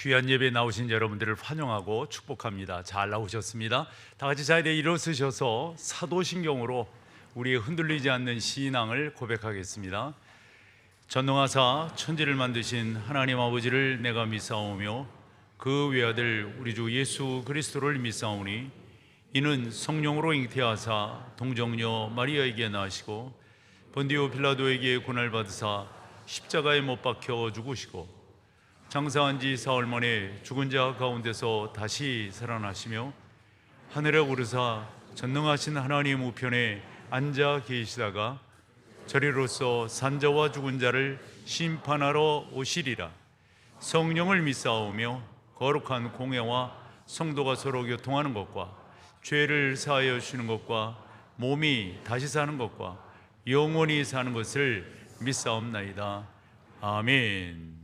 귀한 예배에 나오신 여러분들을 환영하고 축복합니다. 잘 나오셨습니다. 다 같이 자리에 일어서셔서 사도신경으로 우리의 흔들리지 않는 신앙을 고백하겠습니다. 전능하사 천지를 만드신 하나님 아버지를 내가 믿사오며 그 외아들 우리 주 예수 그리스도를 믿사오니 이는 성령으로 잉태하사 동정녀 마리아에게 나시고 본디오 빌라도에게 고난을 받으사 십자가에 못 박혀 죽으시고 장사한 지 사흘 만에 죽은 자 가운데서 다시 살아나시며 하늘에 오르사 전능하신 하나님 우편에 앉아 계시다가 저리로서 산자와 죽은 자를 심판하러 오시리라. 성령을 믿사오며 거룩한 공회와 성도가 서로 교통하는 것과 죄를 사하여 주시는 것과 몸이 다시 사는 것과 영원히 사는 것을 믿사옵나이다. 아멘.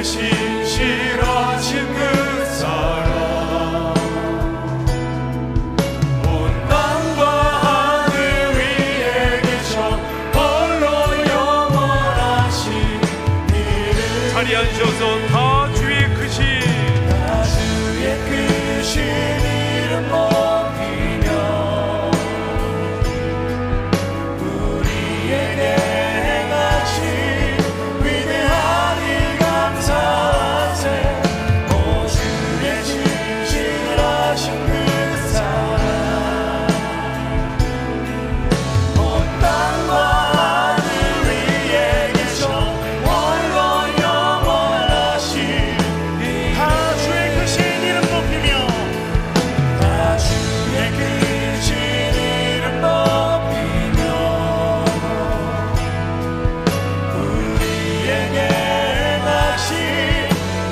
신실하신 그 사랑 온 땅과 하늘 위에 계셔 홀로 영원하신 이름 자리에 앉으셔서 다 주의 크신 이름 높이며 우리에게 행하신 위대한 일 감사하세. 오 주의 진실하신 그 사랑 온 땅과 하늘 위에 계셔 홀로 영원하신 다 주의 크신 이름 높이며 다 주의 크신 이름 높이며 우리에게 행하신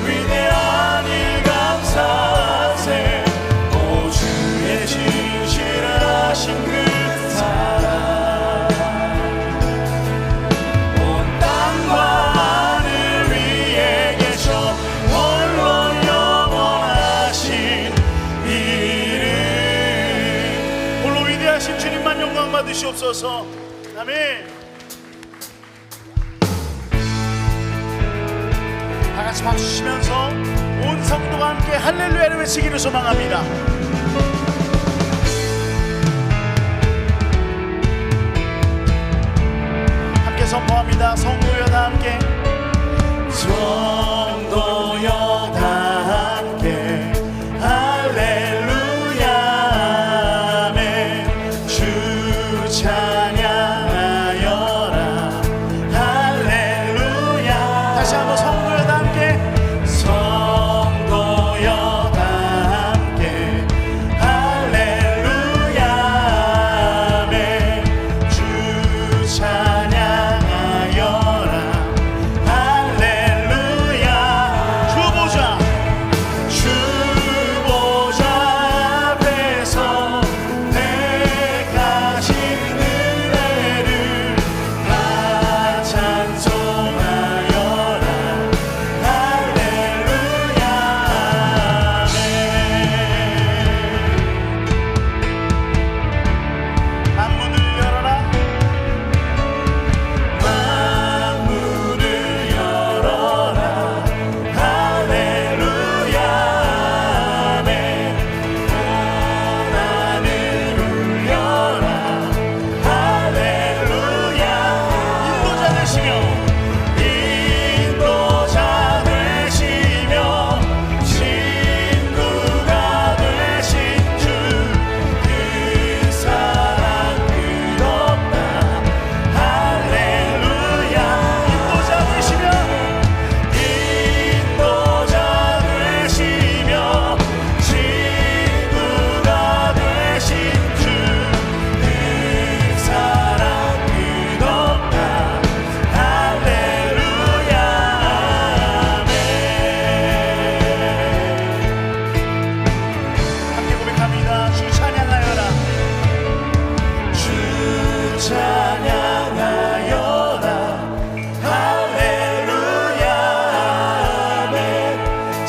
위대한 일 감사하세. 오 주의 진실하신 그 사랑 온 땅과 하늘 위에 계셔 홀로 영원하신 이름 홀로 위대하신 주님만 영광 받으시옵소서. 아멘. 다 같이 박수 치면서 온 성도가 함께 할렐루야를 외치기를 소망합니다. 함께 선포합니다. 성도여 다 함께 성도여 다 함께 할렐루야 아멘. 주 찬양하여라 할렐루야. 다시 한번 성도여 다 함께 성도여 다 함께 할렐루야 아멘. 주 찬양하여라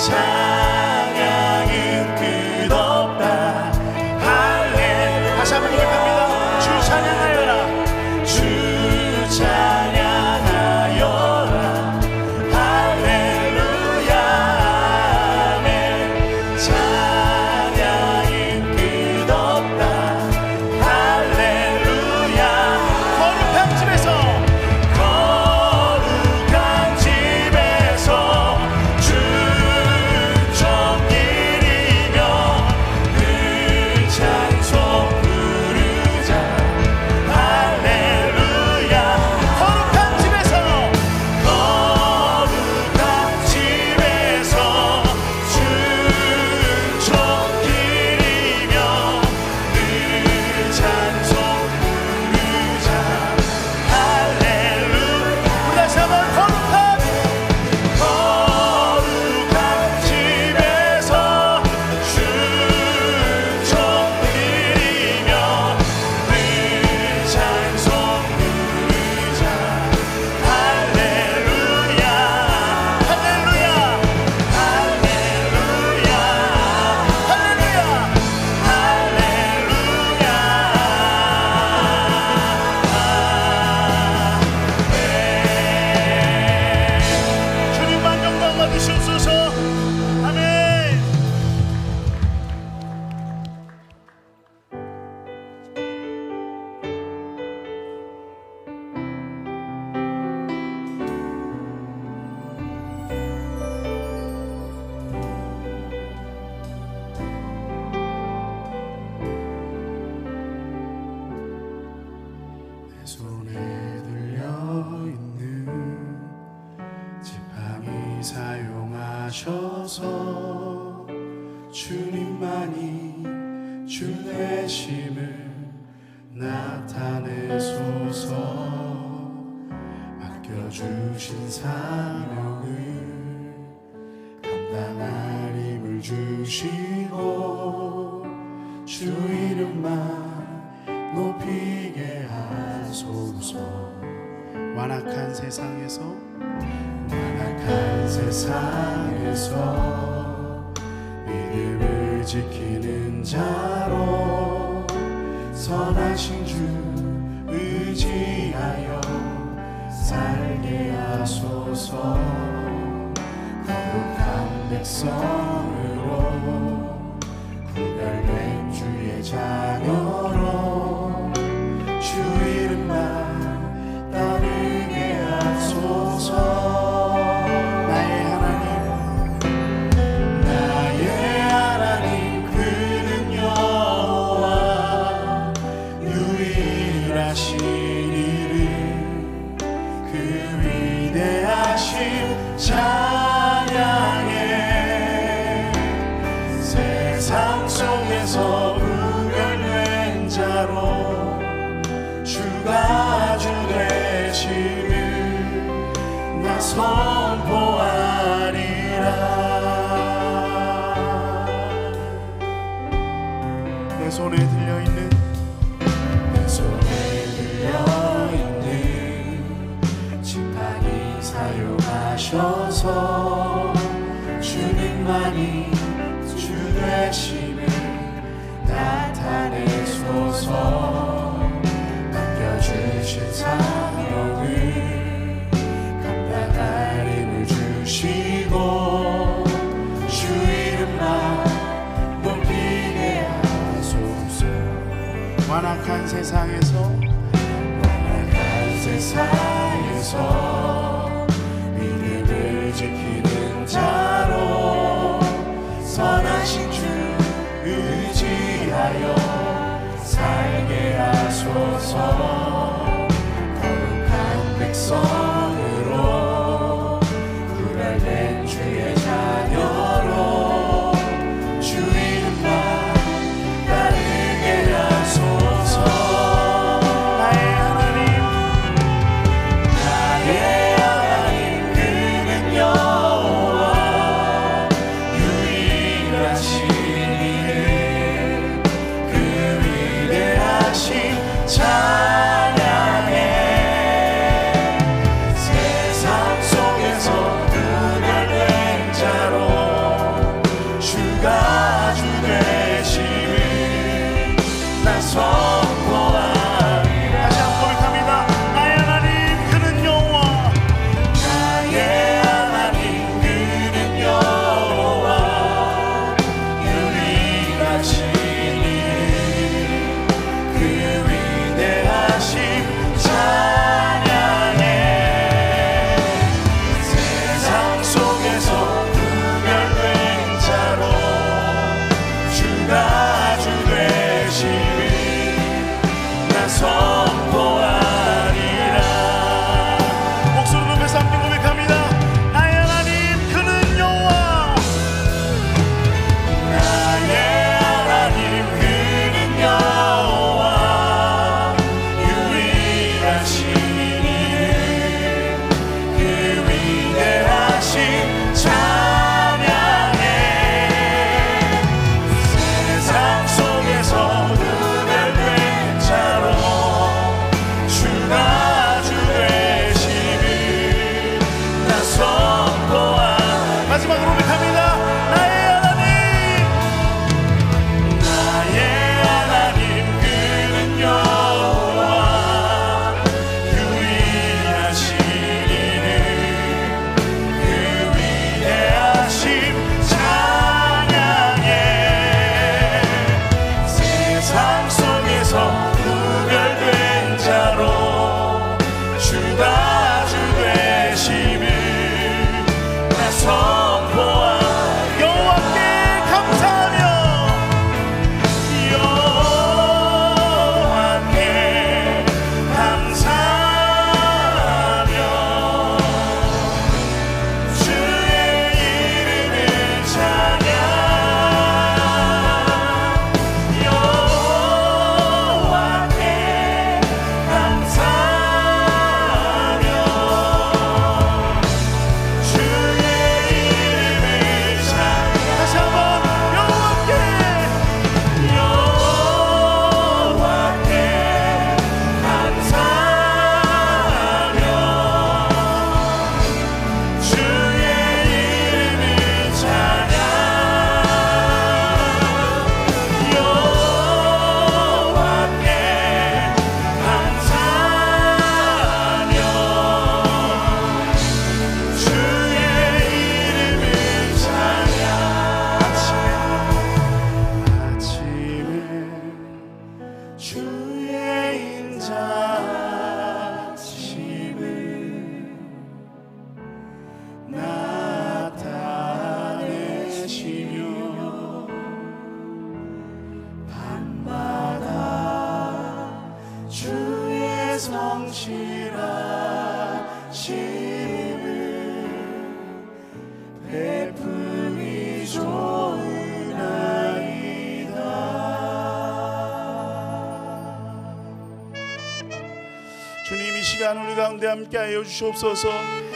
찬양은 끝없다. 할렐루야. 다시 한번 고백합니다. 주 찬양하여라. 주 찬양하여라. 할렐루야. 아멘. 찬양은 끝없다. 할렐루야. 거룩한 집에서 주 종기리며 그 찬송 부르자. 할렐루야. 거룩한 집에서 주 종기리며 그 찬송 부르자. 할렐루야. 우리 다시 한번 거룩한 집에서 주 종기리며 그 찬송 부르자. 할렐루야. 할렐루야. 할렐루야. 할렐루야. 할렐루야. 주님만 영광 받으시옵소서. 아멘. 내 손에 들려있는 지팡이 사용하셔서 주님만이 주 되심을 나타내소서. 맡겨주신 사명을 감당할 힘을 주시고 주 이름만 높이게 하소서. 완악한 세상에서 믿음을 지키는 자로 선하신 주 의지하여 살게 하소서. 거룩한 백성으로 구별된 주의 자녀로 주 이름만 따르게 하소서. 나의 하나님 그는 여호와 유일하신 이름 그 위대하심 찬양해. 세상 속에서 구별된 자로 주가 주 되심을 나 선포하리라. 내 손에 들려있는 지팡이 사용하셔서 주님만이 주 되심을 나타내소서. 맡겨주신 사명을 감당할 힘을 주시고 주 이름만 높이게 하소서. 완악한 세상에서 믿음을 지키는 자로 선하신 주 의지하여 살게 하소서. 거룩한 백성으로 구별된 주의 자녀로 주 이름만 따르게 하소서. 나의 하나님 그는 여호와 시간 우리 가운데 함께하여 주시옵소서.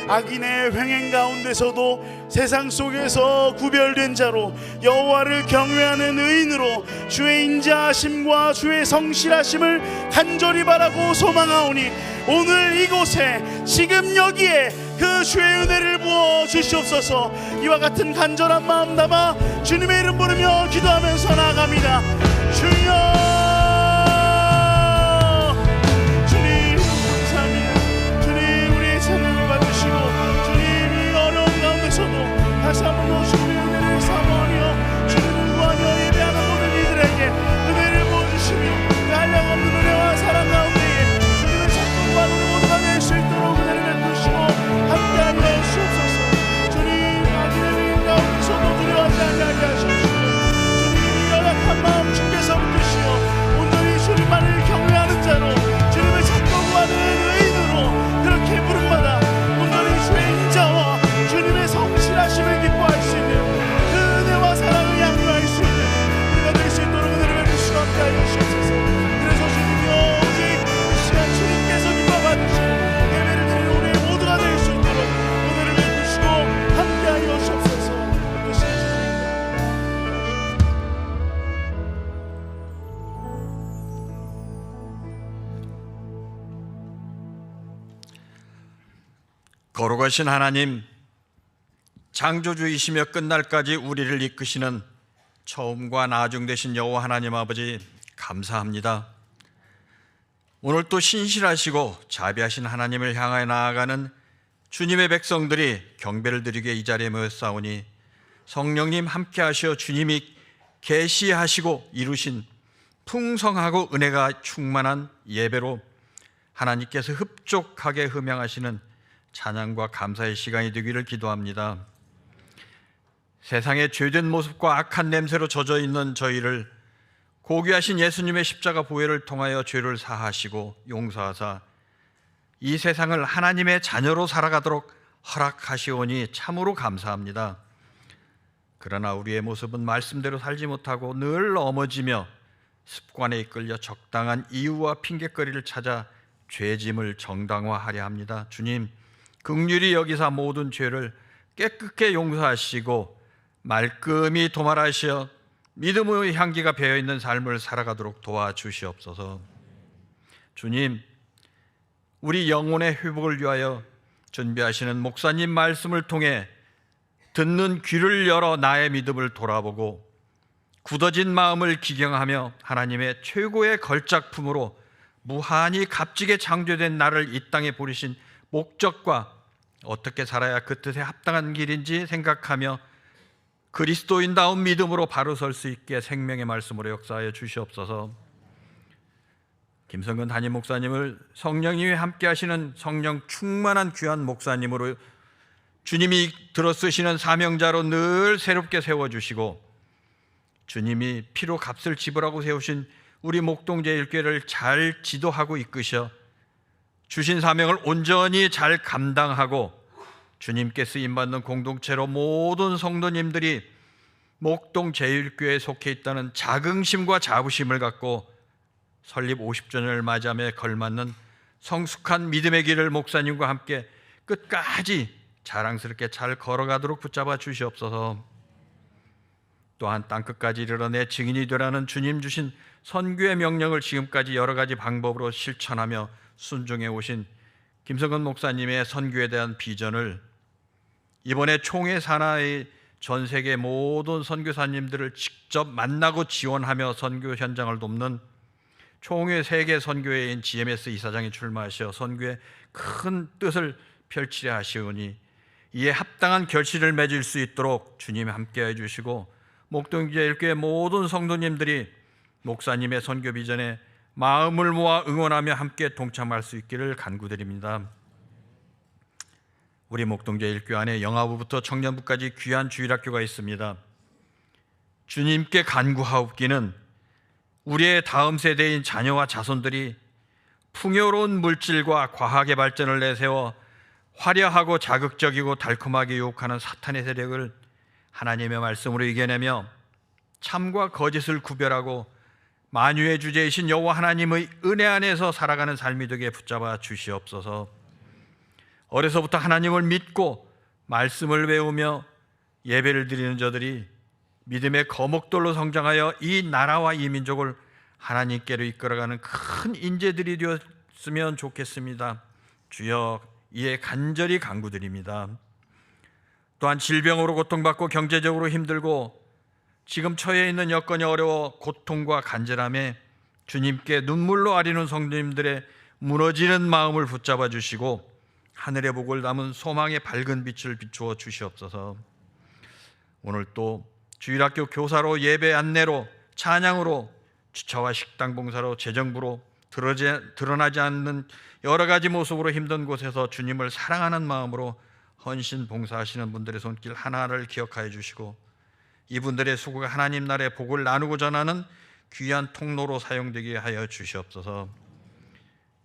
악인의 횡행 가운데서도 세상 속에서 구별된 자로 여호와를 경외하는 의인으로 주의 인자하심과 주의 성실하심을 간절히 바라고 소망하오니 오늘 이곳에 지금 여기에 그 주의 은혜를 부어 주시옵소서. 이와 같은 간절한 마음 담아 주님의 이름 부르며 기도하면서 나아갑니다. 주여, 주님 감사합니다. 주님 우리의 찬양을 받으시고 주님 이 어려운 가운데서도 다시 한번 주님의 은혜를 사모하며 주님을 구하며 예배하는 모든 이들에게 은혜를 부어주시며 한량없는 은혜와 사랑 가운데에 주님을 찾고 구하는 모두가 될 수 있도록 은혜를 베푸시고 함께하여 주옵소서. 주님 악인의 맹인 가운데서도 두려워하지 않게 하시옵시고 주님 연약한 마음 주께서 붙드시어 온전히 주님만을 경외하는 자로 주님을 찾고 구하는 의인으로 그렇게 부름받아 온전히 주의 인자와 주님의 성실하심을 기뻐할 수 있는 그 은혜와 사랑을 양육할 수 있는 우리가 될 수 있도록 은혜를 베푸시고 함께하여 주옵소서. 그래서 주님이여 오직 이 시간 주님께서 기뻐 받으시는 예배를 드리는 우리 모두가 될 수 있도록 은혜를 베푸시고 함께하여 주옵소서. 거룩하신 하나님, 창조주이시며 끝날까지 우리를 이끄시는 처음과 나중 되신 여호와 하나님 아버지 감사합니다. 오늘 또 신실하시고 자비하신 하나님을 향하여 나아가는 주님의 백성들이 경배를 드리게 이 자리에 모였사오니 성령님 함께하시어 주님이 계시하시고 이루신 풍성하고 은혜가 충만한 예배로 하나님께서 흡족하게 흠양하시는 찬양과 감사의 시간이 되기를 기도합니다. 세상의 죄된 모습과 악한 냄새로 젖어 있는 저희를 고귀하신 예수님의 십자가 보혈을 통하여 죄를 사하시고 용서하사 이 세상을 하나님의 자녀로 살아가도록 허락하시오니 참으로 감사합니다. 그러나 우리의 모습은 말씀대로 살지 못하고 늘 넘어지며 습관에 이끌려 적당한 이유와 핑계거리를 찾아 죄짐을 정당화하려 합니다. 주님, 긍휼히 여기사 모든 죄를 깨끗게 용서하시고 말끔히 도말하시어 믿음의 향기가 배어있는 삶을 살아가도록 도와주시옵소서. 주님, 우리 영혼의 회복을 위하여 준비하시는 목사님 말씀을 통해 듣는 귀를 열어 나의 믿음을 돌아보고 굳어진 마음을 기경하며 하나님의 최고의 걸작품으로 무한히 값지게 창조된 나를 이 땅에 부르신 목적과 어떻게 살아야 그 뜻에 합당한 길인지 생각하며 그리스도인다운 믿음으로 바로 설 수 있게 생명의 말씀으로 역사하여 주시옵소서. 김성근 담임 목사님을 성령님이 함께 하시는 성령 충만한 귀한 목사님으로 주님이 들어 쓰시는 사명자로 늘 새롭게 세워주시고 주님이 피로 값을 지불하고 세우신 우리 목동제일교회를 잘 지도하고 이끄셔 주신 사명을 온전히 잘 감당하고 주님께 쓰임받는 공동체로 모든 성도님들이 목동제일교회에 속해 있다는 자긍심과 자부심을 갖고 설립 50주년을 맞이하며 걸맞는 성숙한 믿음의 길을 목사님과 함께 끝까지 자랑스럽게 잘 걸어가도록 붙잡아 주시옵소서. 또한 땅끝까지 이르러 내 증인이 되라는 주님 주신 선교의 명령을 지금까지 여러 가지 방법으로 실천하며 순종해 오신 김성근 목사님의 선교에 대한 비전을 이번에 총회 산하의 전 세계 모든 선교사님들을 직접 만나고 지원하며 선교 현장을 돕는 총회 세계 선교회인 GMS 이사장이 출마하셔 선교의 큰 뜻을 펼치려 하시오니 이에 합당한 결실을 맺을 수 있도록 주님 함께해 주시고 목동제일교회 모든 성도님들이 목사님의 선교 비전에 마음을 모아 응원하며 함께 동참할 수 있기를 간구드립니다. 우리 목동제일교회 안에 영아부부터 청년부까지 귀한 주일학교가 있습니다. 주님께 간구하옵기는 우리의 다음 세대인 자녀와 자손들이 풍요로운 물질과 과학의 발전을 내세워 화려하고 자극적이고 달콤하게 유혹하는 사탄의 세력을 하나님의 말씀으로 이겨내며 참과 거짓을 구별하고 만유의 주제이신 여호와 하나님의 은혜 안에서 살아가는 삶이 되게 붙잡아 주시옵소서. 어려서부터 하나님을 믿고 말씀을 외우며 예배를 드리는 저들이 믿음의 거목돌로 성장하여 이 나라와 이 민족을 하나님께로 이끌어가는 큰 인재들이 되었으면 좋겠습니다. 주여, 이에 간절히 간구드립니다. 또한 질병으로 고통받고 경제적으로 힘들고 지금 처해 있는 여건이 어려워 고통과 간절함에 주님께 눈물로 아리는 성도님들의 무너지는 마음을 붙잡아 주시고 하늘의 복을 담은 소망의 밝은 빛을 비추어 주시옵소서. 오늘 또 주일학교 교사로, 예배 안내로, 찬양으로, 주차와 식당 봉사로, 재정부로 드러나지 않는 여러 가지 모습으로 힘든 곳에서 주님을 사랑하는 마음으로 헌신 봉사하시는 분들의 손길 하나를 기억하여 주시고 이분들의 수고가 하나님 나라의 복을 나누고 전하는 귀한 통로로 사용되게 하여 주시옵소서.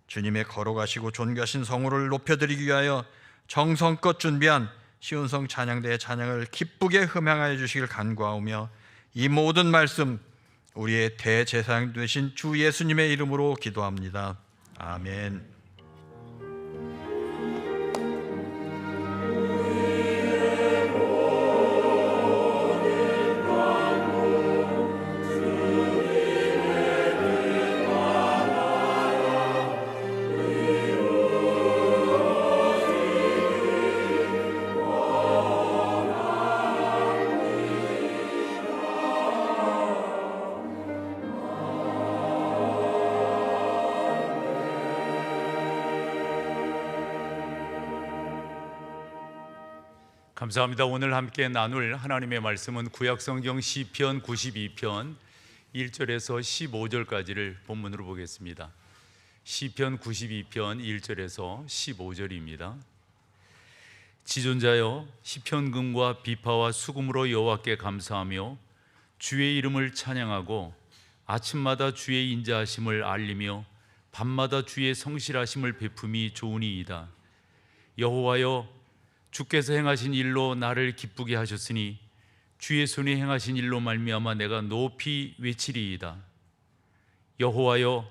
주님의 걸어가시고 존귀하신 성호를 높여드리기 위하여 정성껏 준비한 시온성 찬양대의 찬양을 기쁘게 흠양하여 주시길 간구하오며 이 모든 말씀 우리의 대제사장 되신 주 예수님의 이름으로 기도합니다. 아멘. 감사합니다. 오늘 함께 나눌 하나님의 말씀은 구약성경 시편 92편 1절에서 15절까지를 본문으로 보겠습니다. 시편 92편 1절에서 15절입니다. 지존자여, 시편금과 비파와 수금으로 여호와께 감사하며 주의 이름을 찬양하고 아침마다 주의 인자하심을 알리며 밤마다 주의 성실하심을 베품이 좋으니이다. 여호와여, 주께서 행하신 일로 나를 기쁘게 하셨으니 주의 손이 행하신 일로 말미암아 내가 높이 외치리이다. 여호와여,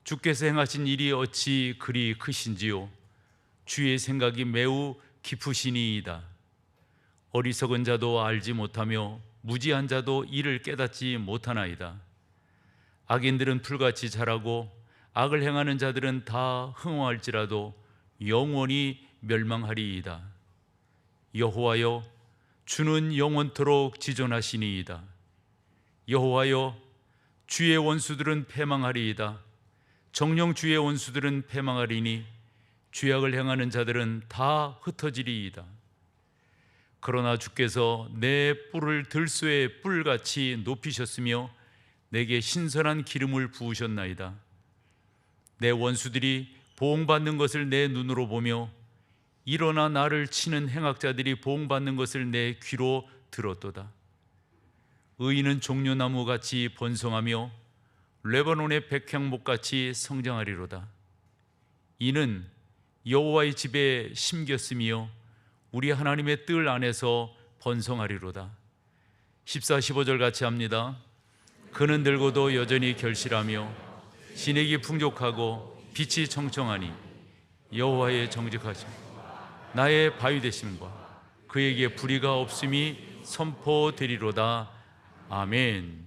주께서 행하신 일이 어찌 그리 크신지요. 주의 생각이 매우 깊으시니이다. 어리석은 자도 알지 못하며 무지한 자도 이를 깨닫지 못하나이다. 악인들은 풀같이 자라고 악을 행하는 자들은 다 흥황할지라도 영원히 멸망하리이다. 여호와여, 주는 영원토록 지존하시니이다. 여호와여, 주의 원수들은 패망하리이다. 정녕 주의 원수들은 패망하리니 죄악을 행하는 자들은 다 흩어지리이다. 그러나 주께서 내 뿔을 들소의 뿔같이 높이셨으며 내게 신선한 기름을 부으셨나이다. 내 원수들이 보응받는 것을 내 눈으로 보며 일어나 나를 치는 행악자들이 보응받는 것을 내 귀로 들었도다. 의인은 종려나무같이 번성하며 레바논의 백향목같이 성장하리로다. 이는 여호와의 집에 심겼으며 우리 하나님의 뜰 안에서 번성하리로다. 14, 15절 같이 합니다. 그는 늙어도 여전히 결실하며 진액이 풍족하고 빛이 청청하니 여호와의 정직하심 나의 바위 되심과 그에게 불의가 없음이 선포되리로다. 아멘.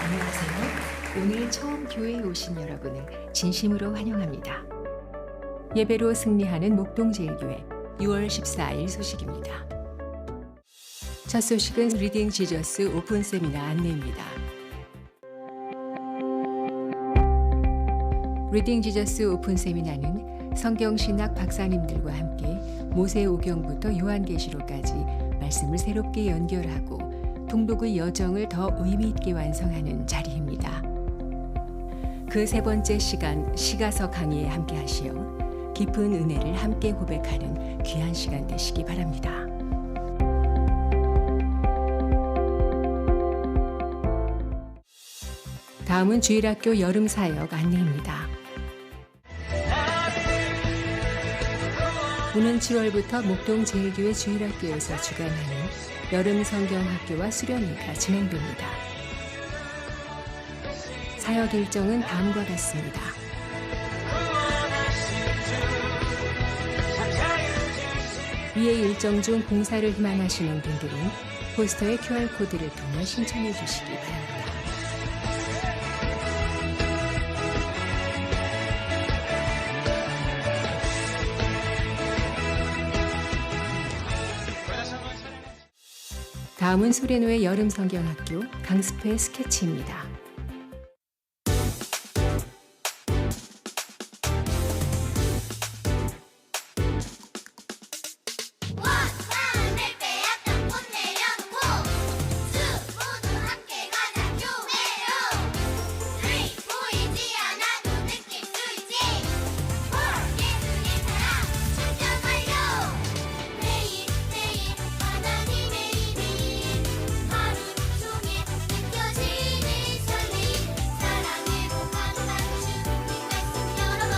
안녕하세요. 오늘 처음 교회에 오신 여러분을 진심으로 환영합니다. 예배로 승리하는 목동제일교회 6월 14일 소식입니다. 첫 소식은 리딩 지저스 오픈 세미나 안내입니다. 리딩 지저스 오픈 세미나는 성경신학 박사님들과 함께 모세오경부터 요한계시록까지 말씀을 새롭게 연결하고 통독의 여정을 더 의미 있게 완성하는 자리입니다. 그 세 번째 시간 시가서 강의에 함께 하시어 깊은 은혜를 함께 고백하는 귀한 시간 되시기 바랍니다. 다음은 주일학교 여름사역 안내입니다. 오는 7월부터 목동제일교회 주일학교에서 주관하는 여름 성경학교와 수련회가 진행됩니다. 사역 일정은 다음과 같습니다. 위의 일정 중 봉사를 희망하시는 분들은 포스터의 QR코드를 통해 신청해 주시기 바랍니다. 다음은 소래노의 여름 성경학교 강습회 스케치입니다. 마음을 빼앗던 꽃 내려놓고 수 모두 함께 가자 교회로 우리 보이지 않아도 느낄 수 있지 예수의 사랑 충전 완료 매일매일 하나님의 일이 하루 종일 느껴지는 설레임 사랑으로 가득한 주님 말씀 여러 번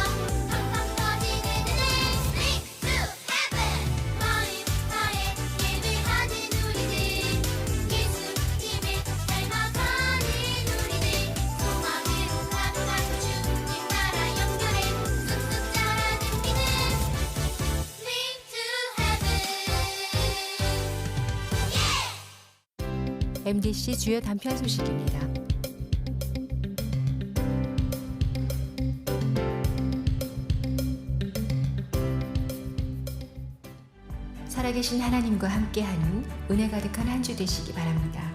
팡팡 터지는 은혜 Link to heaven 마음 다해 예배하는 우리들 예수님을 닮아가는 우리들 소망으로 가득한 주님 나라 연결해 쑥쑥 자라는 믿음 Link to heaven MDC 주요 단편 소식입니다. 살아계신 하나님과 함께하는 은혜 가득한 한 주 되시기 바랍니다.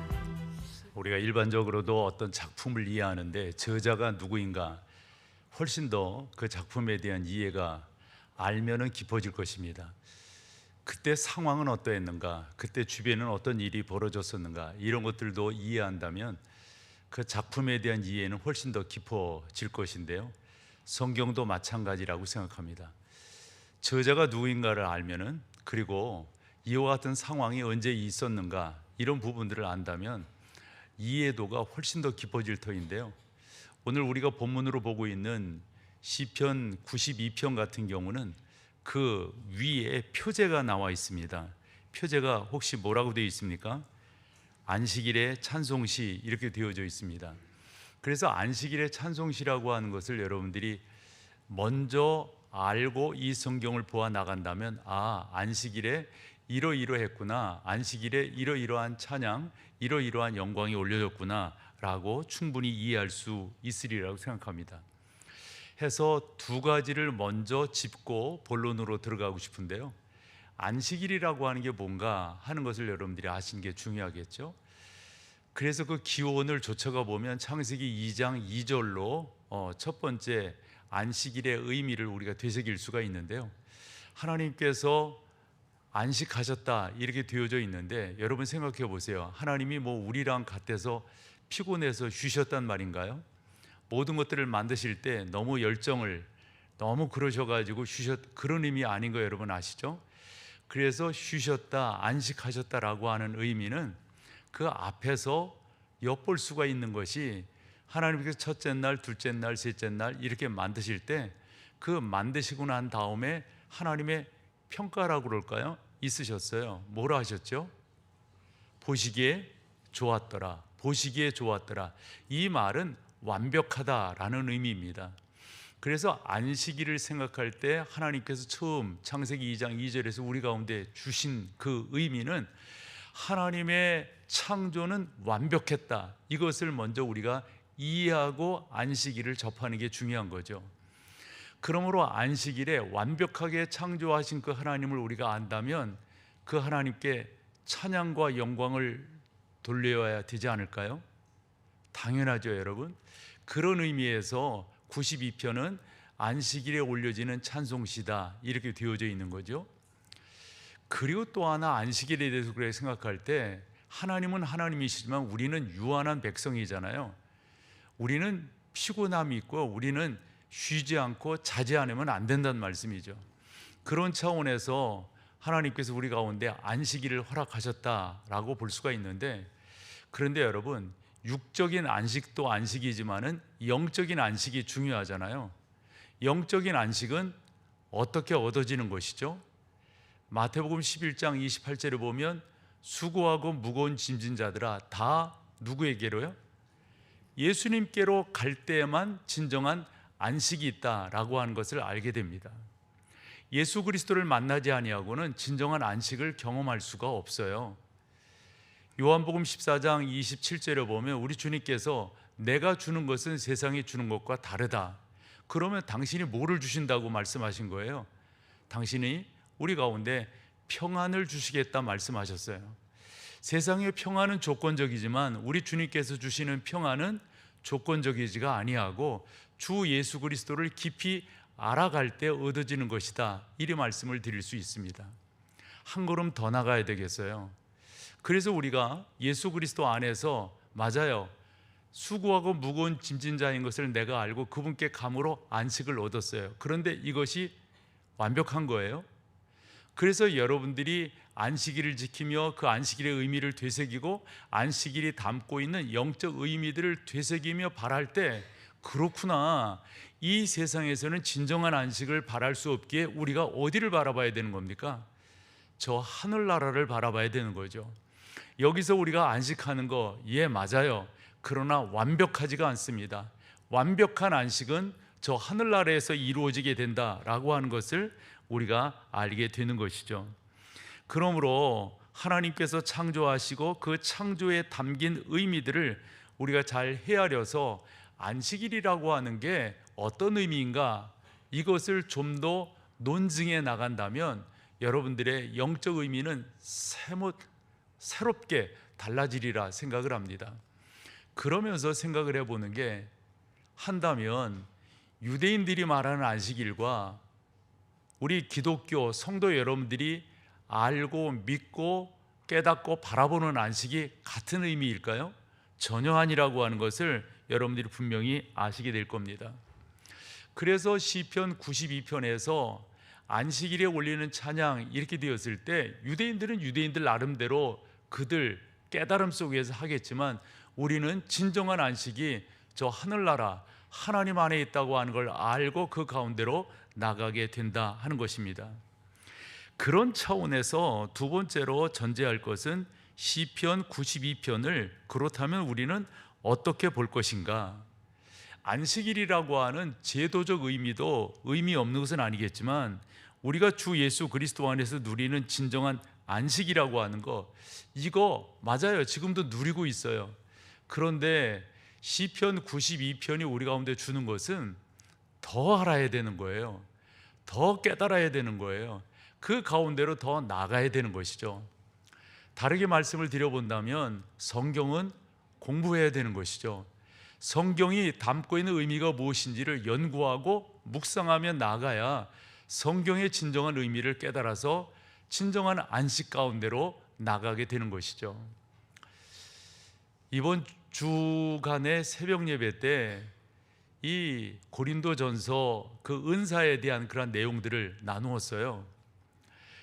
우리가 일반적으로도 어떤 작품을 이해하는데 저자가 누구인가 훨씬 더 그 작품에 대한 이해가 알면은 깊어질 것입니다. 그때 상황은 어떠했는가, 그때 주변에는 어떤 일이 벌어졌었는가 이런 것들도 이해한다면 그 작품에 대한 이해는 훨씬 더 깊어질 것인데요. 성경도 마찬가지라고 생각합니다. 저자가 누구인가를 알면은 그리고 이와 같은 상황이 언제 있었는가 이런 부분들을 안다면 이해도가 훨씬 더 깊어질 터인데요. 오늘 우리가 본문으로 보고 있는 시편 92편 같은 경우는 그 위에 표제가 나와 있습니다. 표제가 혹시 뭐라고 되어 있습니까? 안식일의 찬송시 이렇게 되어져 있습니다. 그래서 안식일의 찬송시라고 하는 것을 여러분들이 먼저 알고 이 성경을 보아 나간다면 안식일에 이러이러했구나, 안식일에 이러이러한 찬양, 이러이러한 영광이 올려졌구나 라고 충분히 이해할 수 있으리라고 생각합니다. 해서 두 가지를 먼저 짚고 본론으로 들어가고 싶은데요. 안식일이라고 하는 게 뭔가 하는 것을 여러분들이 아시는 게 중요하겠죠. 그래서 그 기원을 쫓아가 보면 창세기 2장 2절로 첫 번째 안식일의 의미를 우리가 되새길 수가 있는데요. 하나님께서 안식하셨다 이렇게 되어져 있는데 여러분 생각해 보세요. 하나님이 우리랑 같아서 피곤해서 쉬셨단 말인가요? 모든 것들을 만드실 때 너무 열정을 너무 그러셔가지고 그런 의미 아닌 거 여러분 아시죠? 그래서 쉬셨다, 안식하셨다라고 하는 의미는 그 앞에서 엿볼 수가 있는 것이 하나님께서 첫째 날, 둘째 날, 셋째 날 이렇게 만드실 때 그 만드시고 난 다음에 하나님의 평가라고 그럴까요? 있으셨어요. 뭐라 하셨죠? 보시기에 좋았더라. 보시기에 좋았더라. 이 말은 완벽하다라는 의미입니다. 그래서 안식일을 생각할 때 하나님께서 처음 창세기 2장 2절에서 우리 가운데 주신 그 의미는 하나님의 창조는 완벽했다. 이것을 먼저 우리가 이해하고 안식일을 접하는 게 중요한 거죠. 그러므로 안식일에 완벽하게 창조하신 그 하나님을 우리가 안다면 그 하나님께 찬양과 영광을 돌려야 되지 않을까요? 당연하죠, 여러분. 그런 의미에서 92편은 안식일에 올려지는 찬송시다 이렇게 되어져 있는 거죠. 그리고 또 하나 안식일에 대해서 그렇게 생각할 때 하나님은 하나님이시지만 우리는 유한한 백성이잖아요. 우리는 피곤함이 있고 우리는 쉬지 않고 자지 않으면 안 된다는 말씀이죠. 그런 차원에서 하나님께서 우리 가운데 안식일을 허락하셨다라고 볼 수가 있는데, 그런데 여러분, 육적인 안식도 안식이지만은 영적인 안식이 중요하잖아요. 영적인 안식은 어떻게 얻어지는 것이죠? 마태복음 11장 28절에 보면 수고하고 무거운 짐진 자들아 다 누구에게로요? 예수님께로 갈 때에만 진정한 안식이 있다라고 하는 것을 알게 됩니다. 예수 그리스도를 만나지 아니하고는 진정한 안식을 경험할 수가 없어요. 요한복음 14장 27절에 보면 우리 주님께서 내가 주는 것은 세상이 주는 것과 다르다. 그러면 당신이 뭐를 주신다고 말씀하신 거예요? 당신이 우리 가운데 평안을 주시겠다 말씀하셨어요. 세상의 평안은 조건적이지만 우리 주님께서 주시는 평안은 조건적이지가 아니하고 주 예수 그리스도를 깊이 알아갈 때 얻어지는 것이다. 이리 말씀을 드릴 수 있습니다. 한 걸음 더 나가야 되겠어요. 그래서 우리가 예수 그리스도 안에서 맞아요. 수고하고 무거운 짐진 자인 것을 내가 알고 그분께 감으로 안식을 얻었어요. 그런데 이것이 완벽한 거예요. 그래서 여러분들이 안식일을 지키며 그 안식일의 의미를 되새기고 안식일이 담고 있는 영적 의미들을 되새기며 바랄 때, 그렇구나, 이 세상에서는 진정한 안식을 바랄 수 없기에 우리가 어디를 바라봐야 되는 겁니까? 저 하늘나라를 바라봐야 되는 거죠. 여기서 우리가 안식하는 거, 예, 맞아요. 그러나 완벽하지가 않습니다. 완벽한 안식은 저 하늘나라에서 이루어지게 된다라고 하는 것을 우리가 알게 되는 것이죠. 그러므로 하나님께서 창조하시고 그 창조에 담긴 의미들을 우리가 잘 헤아려서 안식일이라고 하는 게 어떤 의미인가, 이것을 좀 더 논증해 나간다면 여러분들의 영적 의미는 새롭게 달라지리라 생각을 합니다. 그러면서 생각을 해보는 게, 한다면 유대인들이 말하는 안식일과 우리 기독교 성도 여러분들이 알고 믿고 깨닫고 바라보는 안식이 같은 의미일까요? 전혀 아니라고 하는 것을 여러분들이 분명히 아시게 될 겁니다. 그래서 시편 92편에서 안식일에 올리는 찬양 이렇게 되었을 때 유대인들은 유대인들 나름대로 그들 깨달음 속에서 하겠지만 우리는 진정한 안식이 저 하늘나라 하나님 안에 있다고 하는 걸 알고 그 가운데로 나가게 된다 하는 것입니다. 그런 차원에서 두 번째로 전제할 것은 시편 92편을 그렇다면 우리는 어떻게 볼 것인가? 안식일이라고 하는 제도적 의미도 의미 없는 것은 아니겠지만 우리가 주 예수 그리스도 안에서 누리는 진정한 안식이라고 하는 거, 이거 맞아요. 지금도 누리고 있어요. 그런데 시편 92편이 우리 가운데 주는 것은 더 알아야 되는 거예요. 더 깨달아야 되는 거예요. 그 가운데로 더 나가야 되는 것이죠. 다르게 말씀을 드려본다면 성경은 공부해야 되는 것이죠. 성경이 담고 있는 의미가 무엇인지를 연구하고 묵상하며 나가야 성경의 진정한 의미를 깨달아서 진정한 안식 가운데로 나가게 되는 것이죠. 이번 주간의 새벽 예배 때 이 고린도전서 그 은사에 대한 그런 내용들을 나누었어요.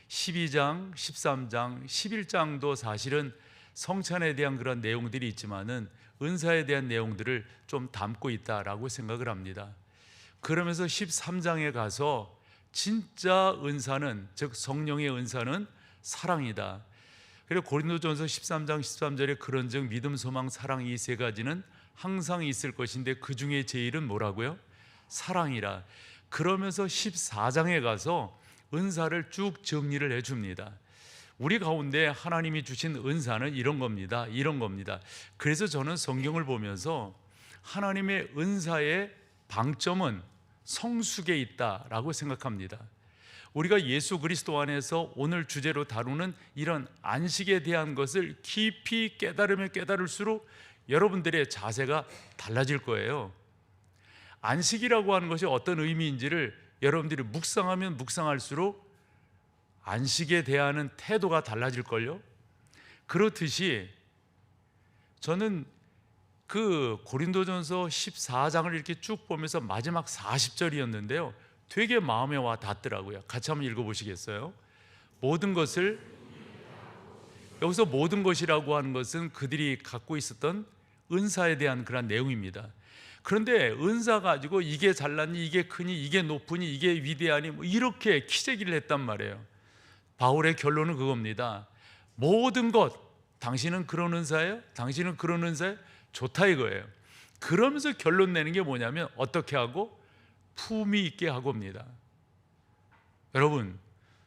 12장, 13장, 11장도 사실은 성찬에 대한 그런 내용들이 있지만은 은사에 대한 내용들을 좀 담고 있다라고 생각을 합니다. 그러면서 13장에 가서 진짜 은사는, 즉 성령의 은사는 사랑이다. 그리고 고린도전서 13장 13절에 그런즉 믿음, 소망, 사랑 이 세 가지는 항상 있을 것인데 그 중에 제일은 뭐라고요? 사랑이라. 그러면서 14장에 가서 은사를 쭉 정리를 해줍니다. 우리 가운데 하나님이 주신 은사는 이런 겁니다. 이런 겁니다. 그래서 저는 성경을 보면서 하나님의 은사의 방점은 성숙에 있다라고 생각합니다. 우리가 예수 그리스도 안에서 오늘 주제로 다루는 이런 안식에 대한 것을 깊이 깨달으면 깨달을수록 여러분들의 자세가 달라질 거예요. 안식이라고 하는 것이 어떤 의미인지를 여러분들이 묵상하면 묵상할수록 안식에 대한 태도가 달라질걸요. 그렇듯이 저는 그 고린도전서 14장을 이렇게 쭉 보면서 마지막 40절이었는데요 되게 마음에 와 닿더라고요. 같이 한번 읽어보시겠어요? 모든 것을, 여기서 모든 것이라고 하는 것은 그들이 갖고 있었던 은사에 대한 그런 내용입니다. 그런데 은사 가지고 이게 잘났니, 이게 크니, 이게 높으니, 이게 위대하니 뭐 이렇게 키재기를 했단 말이에요. 바울의 결론은 그겁니다. 모든 것, 당신은 그런 은사예요? 당신은 그런 은사예요? 좋다 이거예요. 그러면서 결론 내는 게 뭐냐면 어떻게 하고? 품위 있게 하고 옵니다. 여러분,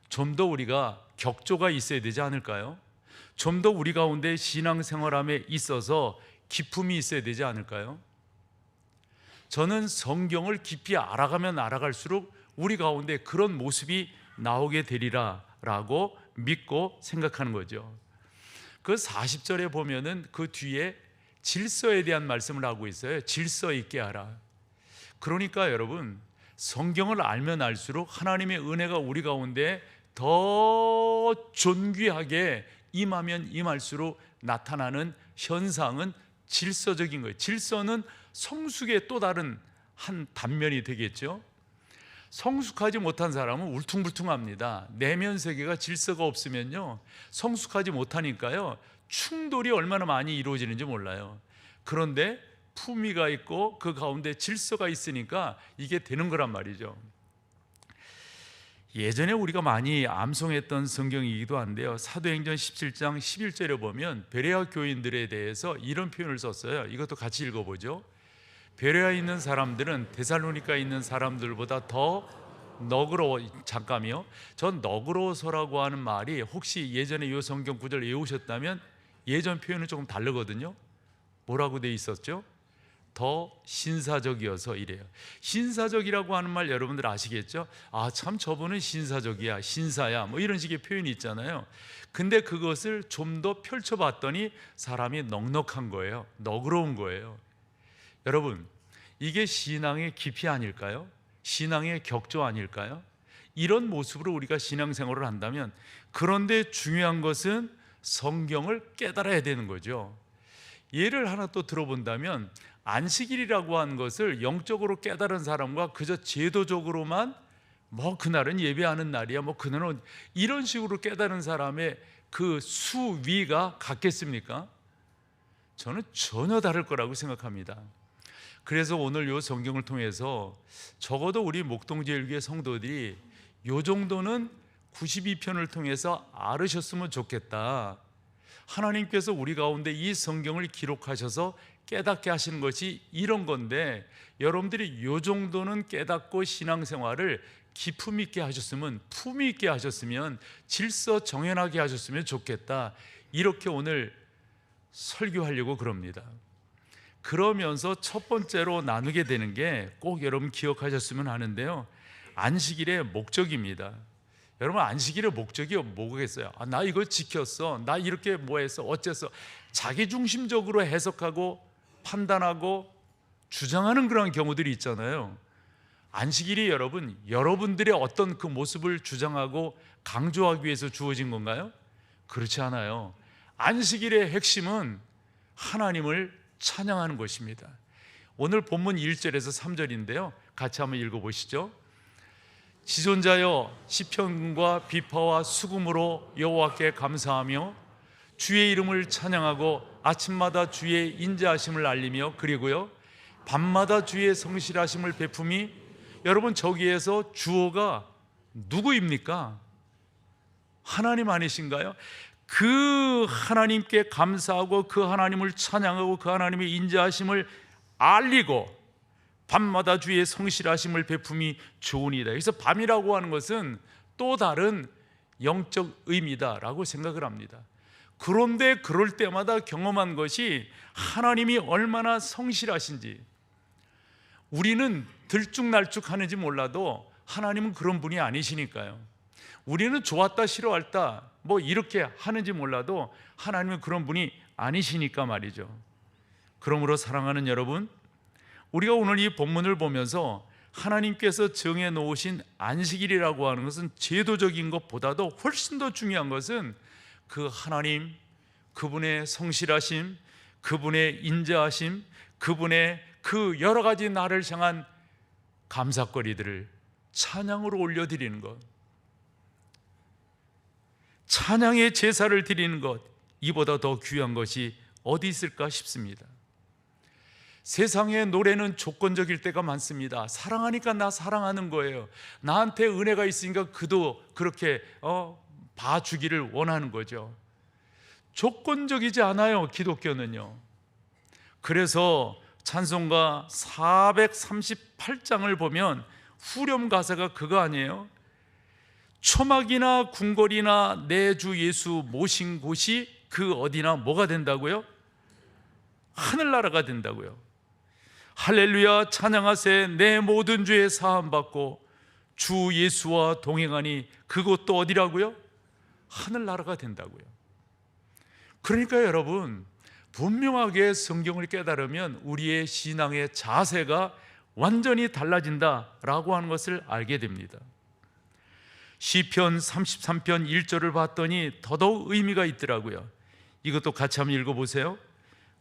좀 더 우리가 격조가 있어야 되지 않을까요? 좀 더 우리 가운데 신앙생활함에 있어서 기품이 있어야 되지 않을까요? 저는 성경을 깊이 알아가면 알아갈수록 우리 가운데 그런 모습이 나오게 되리라 라고 믿고 생각하는 거죠. 그 40절에 보면은 그 뒤에 질서에 대한 말씀을 하고 있어요. 질서 있게 하라. 그러니까 여러분, 성경을 알면 알수록 하나님의 은혜가 우리 가운데 더 존귀하게 임하면 임할수록 나타나는 현상은 질서적인 거예요. 질서는 성숙의 또 다른 한 단면이 되겠죠. 성숙하지 못한 사람은 울퉁불퉁합니다. 내면 세계가 질서가 없으면요 성숙하지 못하니까요 충돌이 얼마나 많이 이루어지는지 몰라요. 그런데 품위가 있고 그 가운데 질서가 있으니까 이게 되는 거란 말이죠. 예전에 우리가 많이 암송했던 성경이기도 한데요 사도행전 17장 11절에 보면 베레아 교인들에 대해서 이런 표현을 썼어요. 이것도 같이 읽어보죠. 베레아에 있는 사람들은 데살로니카에 있는 사람들보다 더 너그러워. 잠깐이요. 전 너그러워서라고 하는 말이 혹시 예전에 이 성경 구절 외우셨다면 예전 표현은 조금 다르거든요. 뭐라고 돼 있었죠? 더 신사적이어서 이래요. 신사적이라고 하는 말 여러분들 아시겠죠? 아, 참 저분은 신사적이야, 신사야, 뭐 이런 식의 표현이 있잖아요. 근데 그것을 좀 더 펼쳐봤더니 사람이 넉넉한 거예요. 너그러운 거예요. 여러분, 이게 신앙의 깊이 아닐까요? 신앙의 격조 아닐까요? 이런 모습으로 우리가 신앙생활을 한다면, 그런데 중요한 것은 성경을 깨달아야 되는 거죠. 예를 하나 또 들어본다면 안식일이라고 하는 것을 영적으로 깨달은 사람과 그저 제도적으로만 뭐 그날은 예배하는 날이야, 뭐 그날은 이런 식으로 깨달은 사람의 그 수위가 같겠습니까? 저는 전혀 다를 거라고 생각합니다. 그래서 오늘 이 성경을 통해서 적어도 우리 목동제일교회 성도들이 이 정도는 92편을 통해서 알으셨으면 좋겠다. 하나님께서 우리 가운데 이 성경을 기록하셔서 깨닫게 하시는 것이 이런 건데, 여러분들이 이 정도는 깨닫고 신앙생활을 기품 있게 하셨으면, 품위 있게 하셨으면, 질서 정연하게 하셨으면 좋겠다. 이렇게 오늘 설교하려고 그럽니다. 그러면서 첫 번째로 나누게 되는 게 꼭 여러분 기억하셨으면 하는데요, 안식일의 목적입니다. 여러분, 안식일의 목적이 뭐겠어요? 아, 나 이거 지켰어, 나 이렇게 뭐 했어, 어째서, 자기중심적으로 해석하고 판단하고 주장하는 그런 경우들이 있잖아요. 안식일이 여러분, 여러분들의 어떤 그 모습을 주장하고 강조하기 위해서 주어진 건가요? 그렇지 않아요. 안식일의 핵심은 하나님을 찬양하는 것입니다. 오늘 본문 1절에서 3절인데요 같이 한번 읽어보시죠. 지존자여, 시편과 비파와 수금으로 여호와께 감사하며 주의 이름을 찬양하고 아침마다 주의 인자하심을 알리며, 그리고요 밤마다 주의 성실하심을 베품이. 여러분, 저기에서 주어가 누구입니까? 하나님 아니신가요? 그 하나님께 감사하고 그 하나님을 찬양하고 그 하나님의 인자하심을 알리고 밤마다 주의 성실하심을 베품이 좋으니이다. 그래서 밤이라고 하는 것은 또 다른 영적 의미다라고 생각을 합니다. 그런데 그럴 때마다 경험한 것이 하나님이 얼마나 성실하신지, 우리는 들쭉날쭉하는지 몰라도 하나님은 그런 분이 아니시니까요. 우리는 좋았다 싫어할다 뭐 이렇게 하는지 몰라도 하나님은 그런 분이 아니시니까 말이죠. 그러므로 사랑하는 여러분, 우리가 오늘 이 본문을 보면서 하나님께서 정해 놓으신 안식일이라고 하는 것은 제도적인 것보다도 훨씬 더 중요한 것은 그 하나님, 그분의 성실하심, 그분의 인자하심, 그분의 그 여러 가지 나를 향한 감사거리들을 찬양으로 올려드리는 것, 찬양의 제사를 드리는 것, 이보다 더 귀한 것이 어디 있을까 싶습니다. 세상의 노래는 조건적일 때가 많습니다. 사랑하니까 나 사랑하는 거예요. 나한테 은혜가 있으니까 그도 그렇게 봐주기를 원하는 거죠. 조건적이지 않아요, 기독교는요. 그래서 찬송가 438장을 보면 후렴 가사가 그거 아니에요? 초막이나 궁궐이나 내 주 예수 모신 곳이 그 어디나 뭐가 된다고요? 하늘나라가 된다고요. 할렐루야 찬양하세, 내 모든 죄에 사함받고 주 예수와 동행하니 그곳도 어디라고요? 하늘나라가 된다고요. 그러니까 여러분, 분명하게 성경을 깨달으면 우리의 신앙의 자세가 완전히 달라진다라고 하는 것을 알게 됩니다. 시편 33편 1절을 봤더니 더더욱 의미가 있더라고요. 이것도 같이 한번 읽어보세요.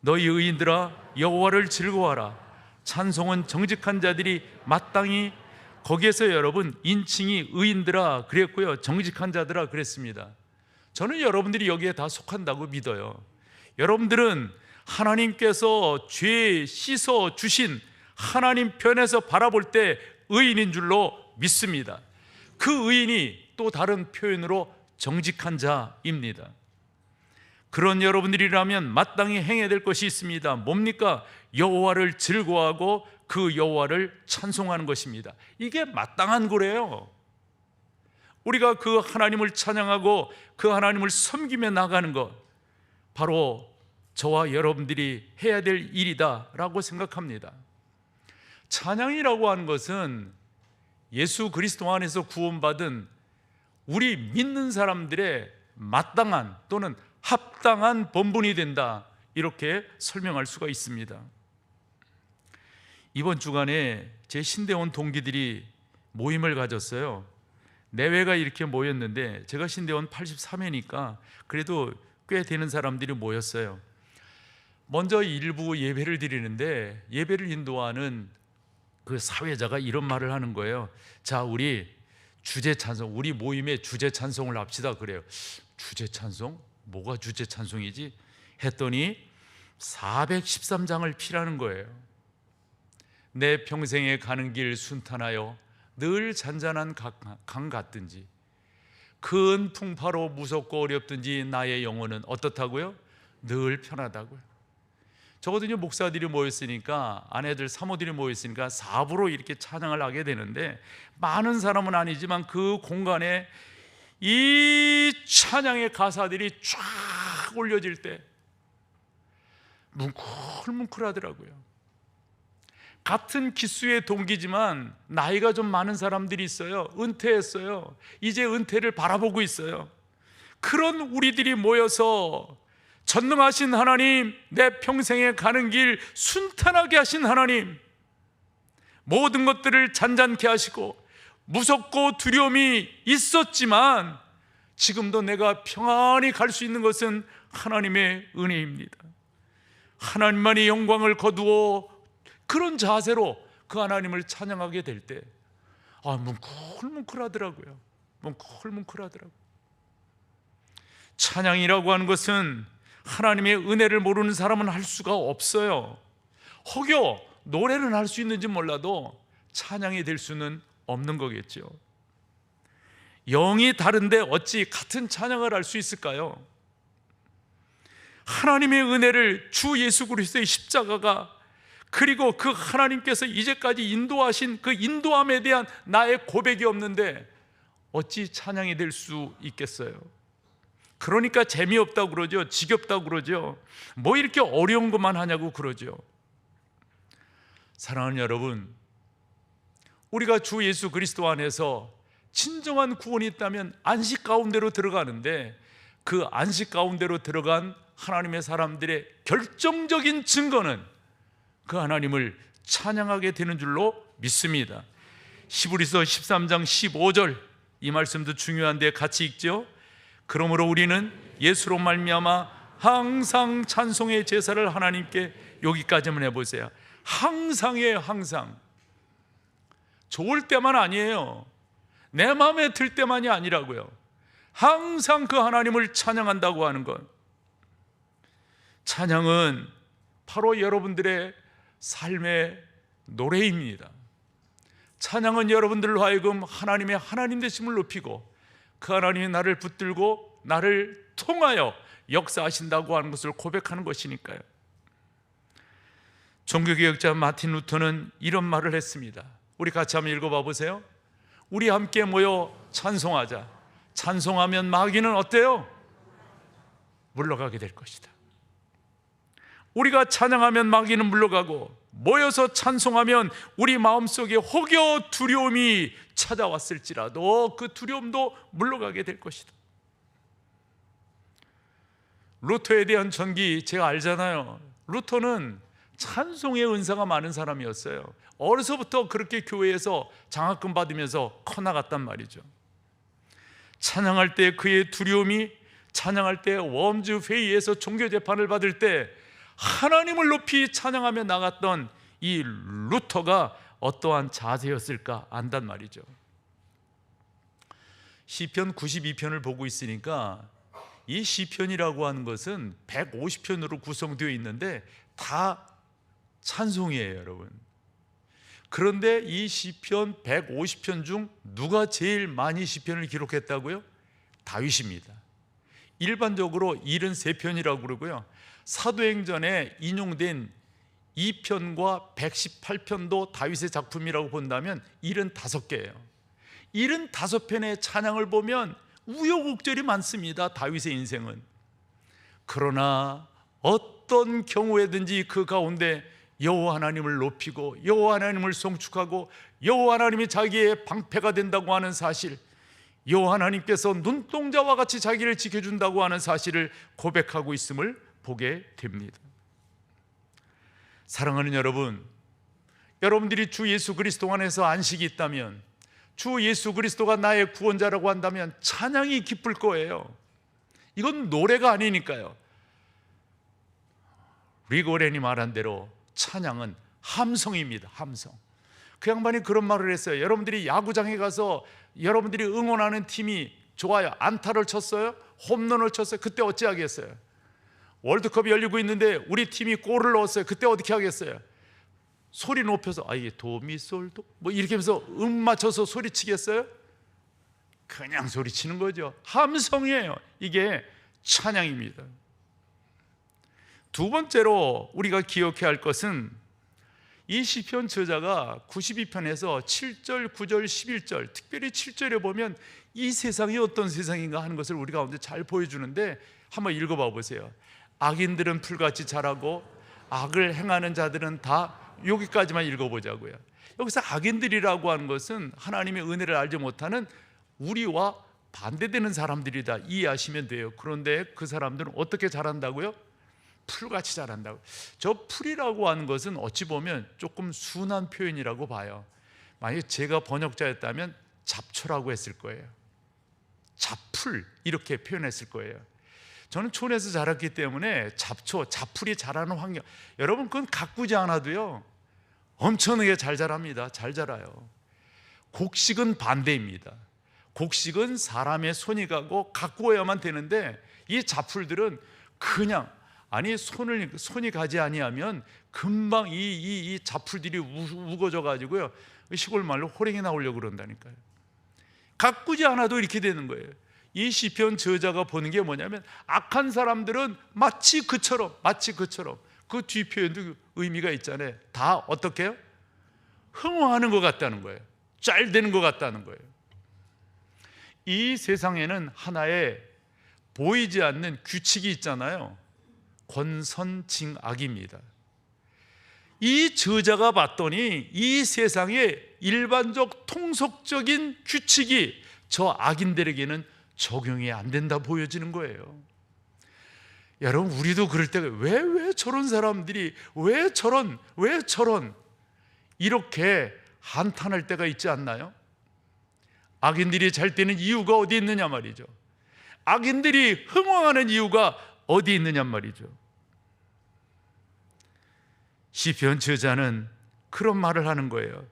너희 의인들아 여호와를 즐거워하라. 찬송은 정직한 자들이 마땅히, 거기에서 여러분 인칭이 의인들아 그랬고요, 정직한 자들아 그랬습니다. 저는 여러분들이 여기에 다 속한다고 믿어요. 여러분들은 하나님께서 죄 씻어 주신 하나님 편에서 바라볼 때 의인인 줄로 믿습니다. 그 의인이 또 다른 표현으로 정직한 자입니다. 그런 여러분들이라면 마땅히 행해야 될 것이 있습니다. 뭡니까? 여호와를 즐거워하고 그 여호와를 찬송하는 것입니다. 이게 마땅한 거래요. 우리가 그 하나님을 찬양하고 그 하나님을 섬기며 나가는 것, 바로 저와 여러분들이 해야 될 일이다라고 생각합니다. 찬양이라고 하는 것은 예수 그리스도 안에서 구원받은 우리 믿는 사람들의 마땅한 또는 합당한 본분이 된다, 이렇게 설명할 수가 있습니다. 이번 주간에 제 신대원 동기들이 모임을 가졌어요. 내외가 이렇게 모였는데 제가 신대원 83회니까 그래도 꽤 되는 사람들이 모였어요. 먼저 일부 예배를 드리는데 예배를 인도하는 그 사회자가 이런 말을 하는 거예요. 자, 우리 주제 찬송, 우리 모임의 주제 찬송을 합시다 그래요. 주제 찬송? 뭐가 주제 찬송이지? 했더니 413장을 피라는 거예요. 내 평생에 가는 길 순탄하여 늘 잔잔한 강 같든지 큰 풍파로 무섭고 어렵든지 나의 영혼은 어떻다고요? 늘 편하다고요. 저거든요, 목사들이 모였으니까, 아내들 사모들이 모였으니까 4부로 이렇게 찬양을 하게 되는데, 많은 사람은 아니지만 그 공간에 이 찬양의 가사들이 쫙 올려질 때 뭉클뭉클하더라고요. 같은 기수의 동기지만 나이가 좀 많은 사람들이 있어요. 은퇴했어요. 이제 은퇴를 바라보고 있어요. 그런 우리들이 모여서 전능하신 하나님, 내 평생에 가는 길 순탄하게 하신 하나님, 모든 것들을 잔잔케 하시고 무섭고 두려움이 있었지만 지금도 내가 평안히 갈 수 있는 것은 하나님의 은혜입니다. 하나님만이 영광을 거두어 그런 자세로 그 하나님을 찬양하게 될 때 뭉클뭉클하더라고요. 뭉클뭉클하더라고요. 찬양이라고 하는 것은 하나님의 은혜를 모르는 사람은 할 수가 없어요. 혹여 노래는 할 수 있는지 몰라도 찬양이 될 수는 없는 거겠죠. 영이 다른데 어찌 같은 찬양을 할 수 있을까요? 하나님의 은혜를 주 예수 그리스도의 십자가가, 그리고 그 하나님께서 이제까지 인도하신 그 인도함에 대한 나의 고백이 없는데 어찌 찬양이 될 수 있겠어요? 그러니까 재미없다고 그러죠. 지겹다고 그러죠. 뭐 이렇게 어려운 것만 하냐고 그러죠. 사랑하는 여러분, 우리가 주 예수 그리스도 안에서 진정한 구원이 있다면 안식 가운데로 들어가는데, 그 안식 가운데로 들어간 하나님의 사람들의 결정적인 증거는 그 하나님을 찬양하게 되는 줄로 믿습니다. 히브리서 13장 15절, 이 말씀도 중요한데 같이 읽죠. 그러므로 우리는 예수로 말미암아 항상 찬송의 제사를 하나님께, 여기까지만 해보세요. 항상이에요. 항상. 좋을 때만 아니에요. 내 마음에 들 때만이 아니라고요. 항상 그 하나님을 찬양한다고 하는 것. 찬양은 바로 여러분들의 삶의 노래입니다. 찬양은 여러분들로 하여금 하나님의 하나님 되심을 높이고, 그 하나님이 나를 붙들고 나를 통하여 역사하신다고 하는 것을 고백하는 것이니까요. 종교개혁자 마틴 루터는 이런 말을 했습니다. 우리 같이 한번 읽어봐 보세요. 우리 함께 모여 찬송하자. 찬송하면 마귀는 어때요? 물러가게 될 것이다. 우리가 찬양하면 마귀는 물러가고, 모여서 찬송하면 우리 마음속에 혹여 두려움이 찾아왔을지라도 그 두려움도 물러가게 될 것이다. 루터에 대한 전기 제가 알잖아요. 루터는 찬송의 은사가 많은 사람이었어요. 어려서부터 그렇게 교회에서 장학금 받으면서 커나갔단 말이죠. 찬양할 때 그의 두려움이, 찬양할 때 웜즈 회의에서 종교 재판을 받을 때 하나님을 높이 찬양하며 나갔던 이 루터가 어떠한 자세였을까 안단 말이죠. 시편 92편을 보고 있으니까 이 시편이라고 하는 것은 150편으로 구성되어 있는데 다 찬송이에요, 여러분. 그런데 이 시편 150편 중 누가 제일 많이 시편을 기록했다고요? 다윗입니다. 일반적으로 73편이라고 그러고요. 사도행전에 인용된 2편과 118편도 다윗의 작품이라고 본다면 75개예요. 75편의 찬양을 보면 우여곡절이 많습니다. 다윗의 인생은. 그러나 어떤 경우에든지 그 가운데 여호와 하나님을 높이고 여호와 하나님을 송축하고 여호와 하나님이 자기의 방패가 된다고 하는 사실, 여호와 하나님께서 눈동자와 같이 자기를 지켜준다고 하는 사실을 고백하고 있음을 보게 됩니다. 사랑하는 여러분, 여러분들이 주 예수 그리스도 안에서 안식이 있다면, 주 예수 그리스도가 나의 구원자라고 한다면 찬양이 기쁠 거예요. 이건 노래가 아니니까요. 리고렌이 말한 대로 찬양은 함성입니다. 함성. 그 양반이 그런 말을 했어요. 여러분들이 야구장에 가서 여러분들이 응원하는 팀이 좋아요, 안타를 쳤어요, 홈런을 쳤어요. 그때 어찌 하겠어요? 월드컵이 열리고 있는데 우리 팀이 골을 넣었어요. 그때 어떻게 하겠어요? 소리 높여서 이게 도미솔도 뭐 이렇게 하면서 맞춰서 소리치겠어요? 그냥 소리치는 거죠. 함성이에요. 이게 찬양입니다. 두 번째로 우리가 기억해야 할 것은 이 시편 저자가 92편에서 7절, 9절, 11절, 특별히 7절에 보면 이 세상이 어떤 세상인가 하는 것을 우리 가운데 잘 보여주는데 한번 읽어봐 보세요. 악인들은 풀같이 자라고 악을 행하는 자들은 다, 여기까지만 읽어보자고요. 여기서 악인들이라고 하는 것은 하나님의 은혜를 알지 못하는 우리와 반대되는 사람들이다 이해하시면 돼요. 그런데 그 사람들은 어떻게 자란다고요? 풀같이 자란다고. 저 풀이라고 하는 것은 어찌 보면 조금 순한 표현이라고 봐요. 만약에 제가 번역자였다면 잡초라고 했을 거예요. 잡풀 이렇게 표현했을 거예요. 저는 촌에서 자랐기 때문에 잡초, 잡풀이 자라는 환경, 여러분 그건 가꾸지 않아도요 엄청나게 잘 자랍니다. 잘 자라요. 곡식은 반대입니다. 곡식은 사람의 손이 가고 가꾸어야만 되는데 이 잡풀들은 그냥 손이 가지 아니하면 금방 이 잡풀들이 우거져 가지고요 시골 말로 호랭이 나오려고 그런다니까요. 가꾸지 않아도 이렇게 되는 거예요. 이 시편 저자가 보는 게 뭐냐면 악한 사람들은 마치 그처럼 그 뒤표현도 의미가 있잖아요. 다 어떻게 해요? 흥황하는 것 같다는 거예요. 잘 되는 것 같다는 거예요. 이 세상에는 하나의 보이지 않는 규칙이 있잖아요. 권선징악입니다. 이 저자가 봤더니 이 세상의 일반적 통속적인 규칙이 저 악인들에게는 적용이 안 된다 보여지는 거예요. 여러분, 우리도 그럴 때가 왜 저런 사람들이 왜 저런 이렇게 한탄할 때가 있지 않나요? 악인들이 잘 되는 이유가 어디 있느냐 말이죠. 악인들이 흥황하는 이유가 어디 있느냐 말이죠. 시편 저자는 그런 말을 하는 거예요.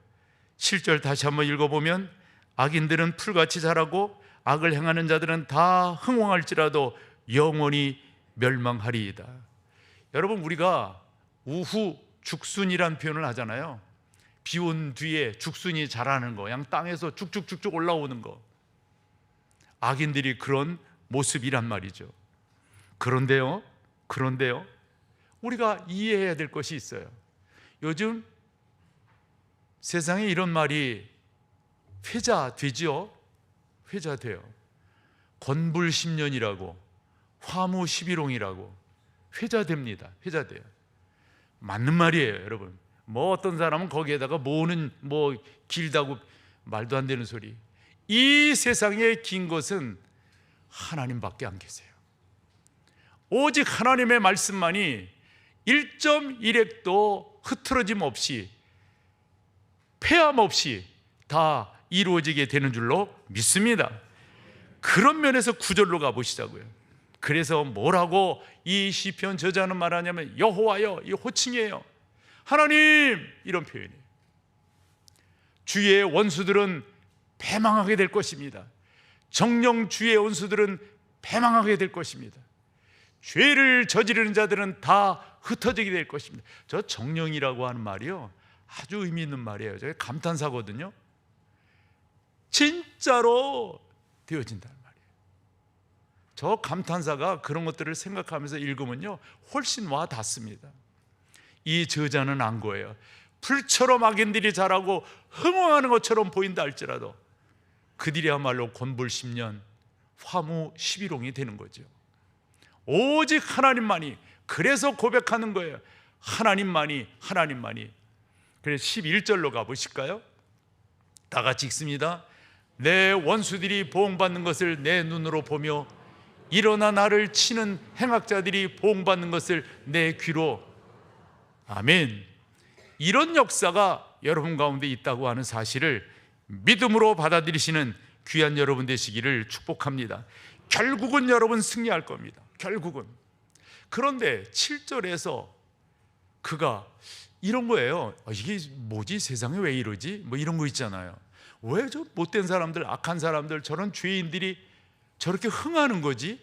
7절 다시 한번 읽어보면 악인들은 풀같이 자라고 악을 행하는 자들은 다 흥황할지라도 영원히 멸망하리이다. 여러분, 우리가 우후 죽순이란 표현을 하잖아요. 비 온 뒤에 죽순이 자라는 거, 그냥 땅에서 쭉쭉쭉쭉 올라오는 거. 악인들이 그런 모습이란 말이죠. 그런데요, 우리가 이해해야 될 것이 있어요. 요즘 세상에 이런 말이 회자되지요. 회자돼요. 권불십년이라고, 화무십일홍이라고 회자됩니다. 회자돼요. 맞는 말이에요, 여러분. 뭐 어떤 사람은 거기에다가 뭐는 뭐 길다고 말도 안 되는 소리. 이 세상에 긴 것은 하나님밖에 안 계세요. 오직 하나님의 말씀만이 1.1획도 흐트러짐 없이 폐함 없이 다 이루어지게 되는 줄로 믿습니다. 그런 면에서 9절로 가보시자고요. 그래서 뭐라고 이 시편 저자는 말하냐면 여호와여, 이 호칭이에요. 하나님, 이런 표현이에요. 주의 원수들은 패망하게 될 것입니다. 정령 주의 원수들은 패망하게 될 것입니다. 죄를 저지르는 자들은 다 흩어지게 될 것입니다. 저 정령이라고 하는 말이요, 아주 의미 있는 말이에요. 저게 감탄사거든요. 진짜로 되어진다는 말이에요. 저 감탄사가 그런 것들을 생각하면서 읽으면요, 훨씬 와 닿습니다. 이 저자는 안 거예요. 풀처럼 악인들이 자라고 흥황하는 것처럼 보인다 할지라도 그들이야말로 권불십년, 화무십일홍이 되는 거죠. 오직 하나님만이, 그래서 고백하는 거예요. 하나님만이. 그래서 11절로 가보실까요? 다 같이 읽습니다. 내 원수들이 보응받는 것을 내 눈으로 보며 일어나 나를 치는 행악자들이 보응받는 것을 내 귀로. 아멘. 이런 역사가 여러분 가운데 있다고 하는 사실을 믿음으로 받아들이시는 귀한 여러분 되시기를 축복합니다. 결국은 여러분 승리할 겁니다. 결국은. 그런데 7절에서 그가 이런 거예요. 이게 뭐지? 세상에 왜 이러지? 뭐 이런 거 있잖아요. 왜 저 못된 사람들, 악한 사람들, 저런 죄인들이 저렇게 흥하는 거지?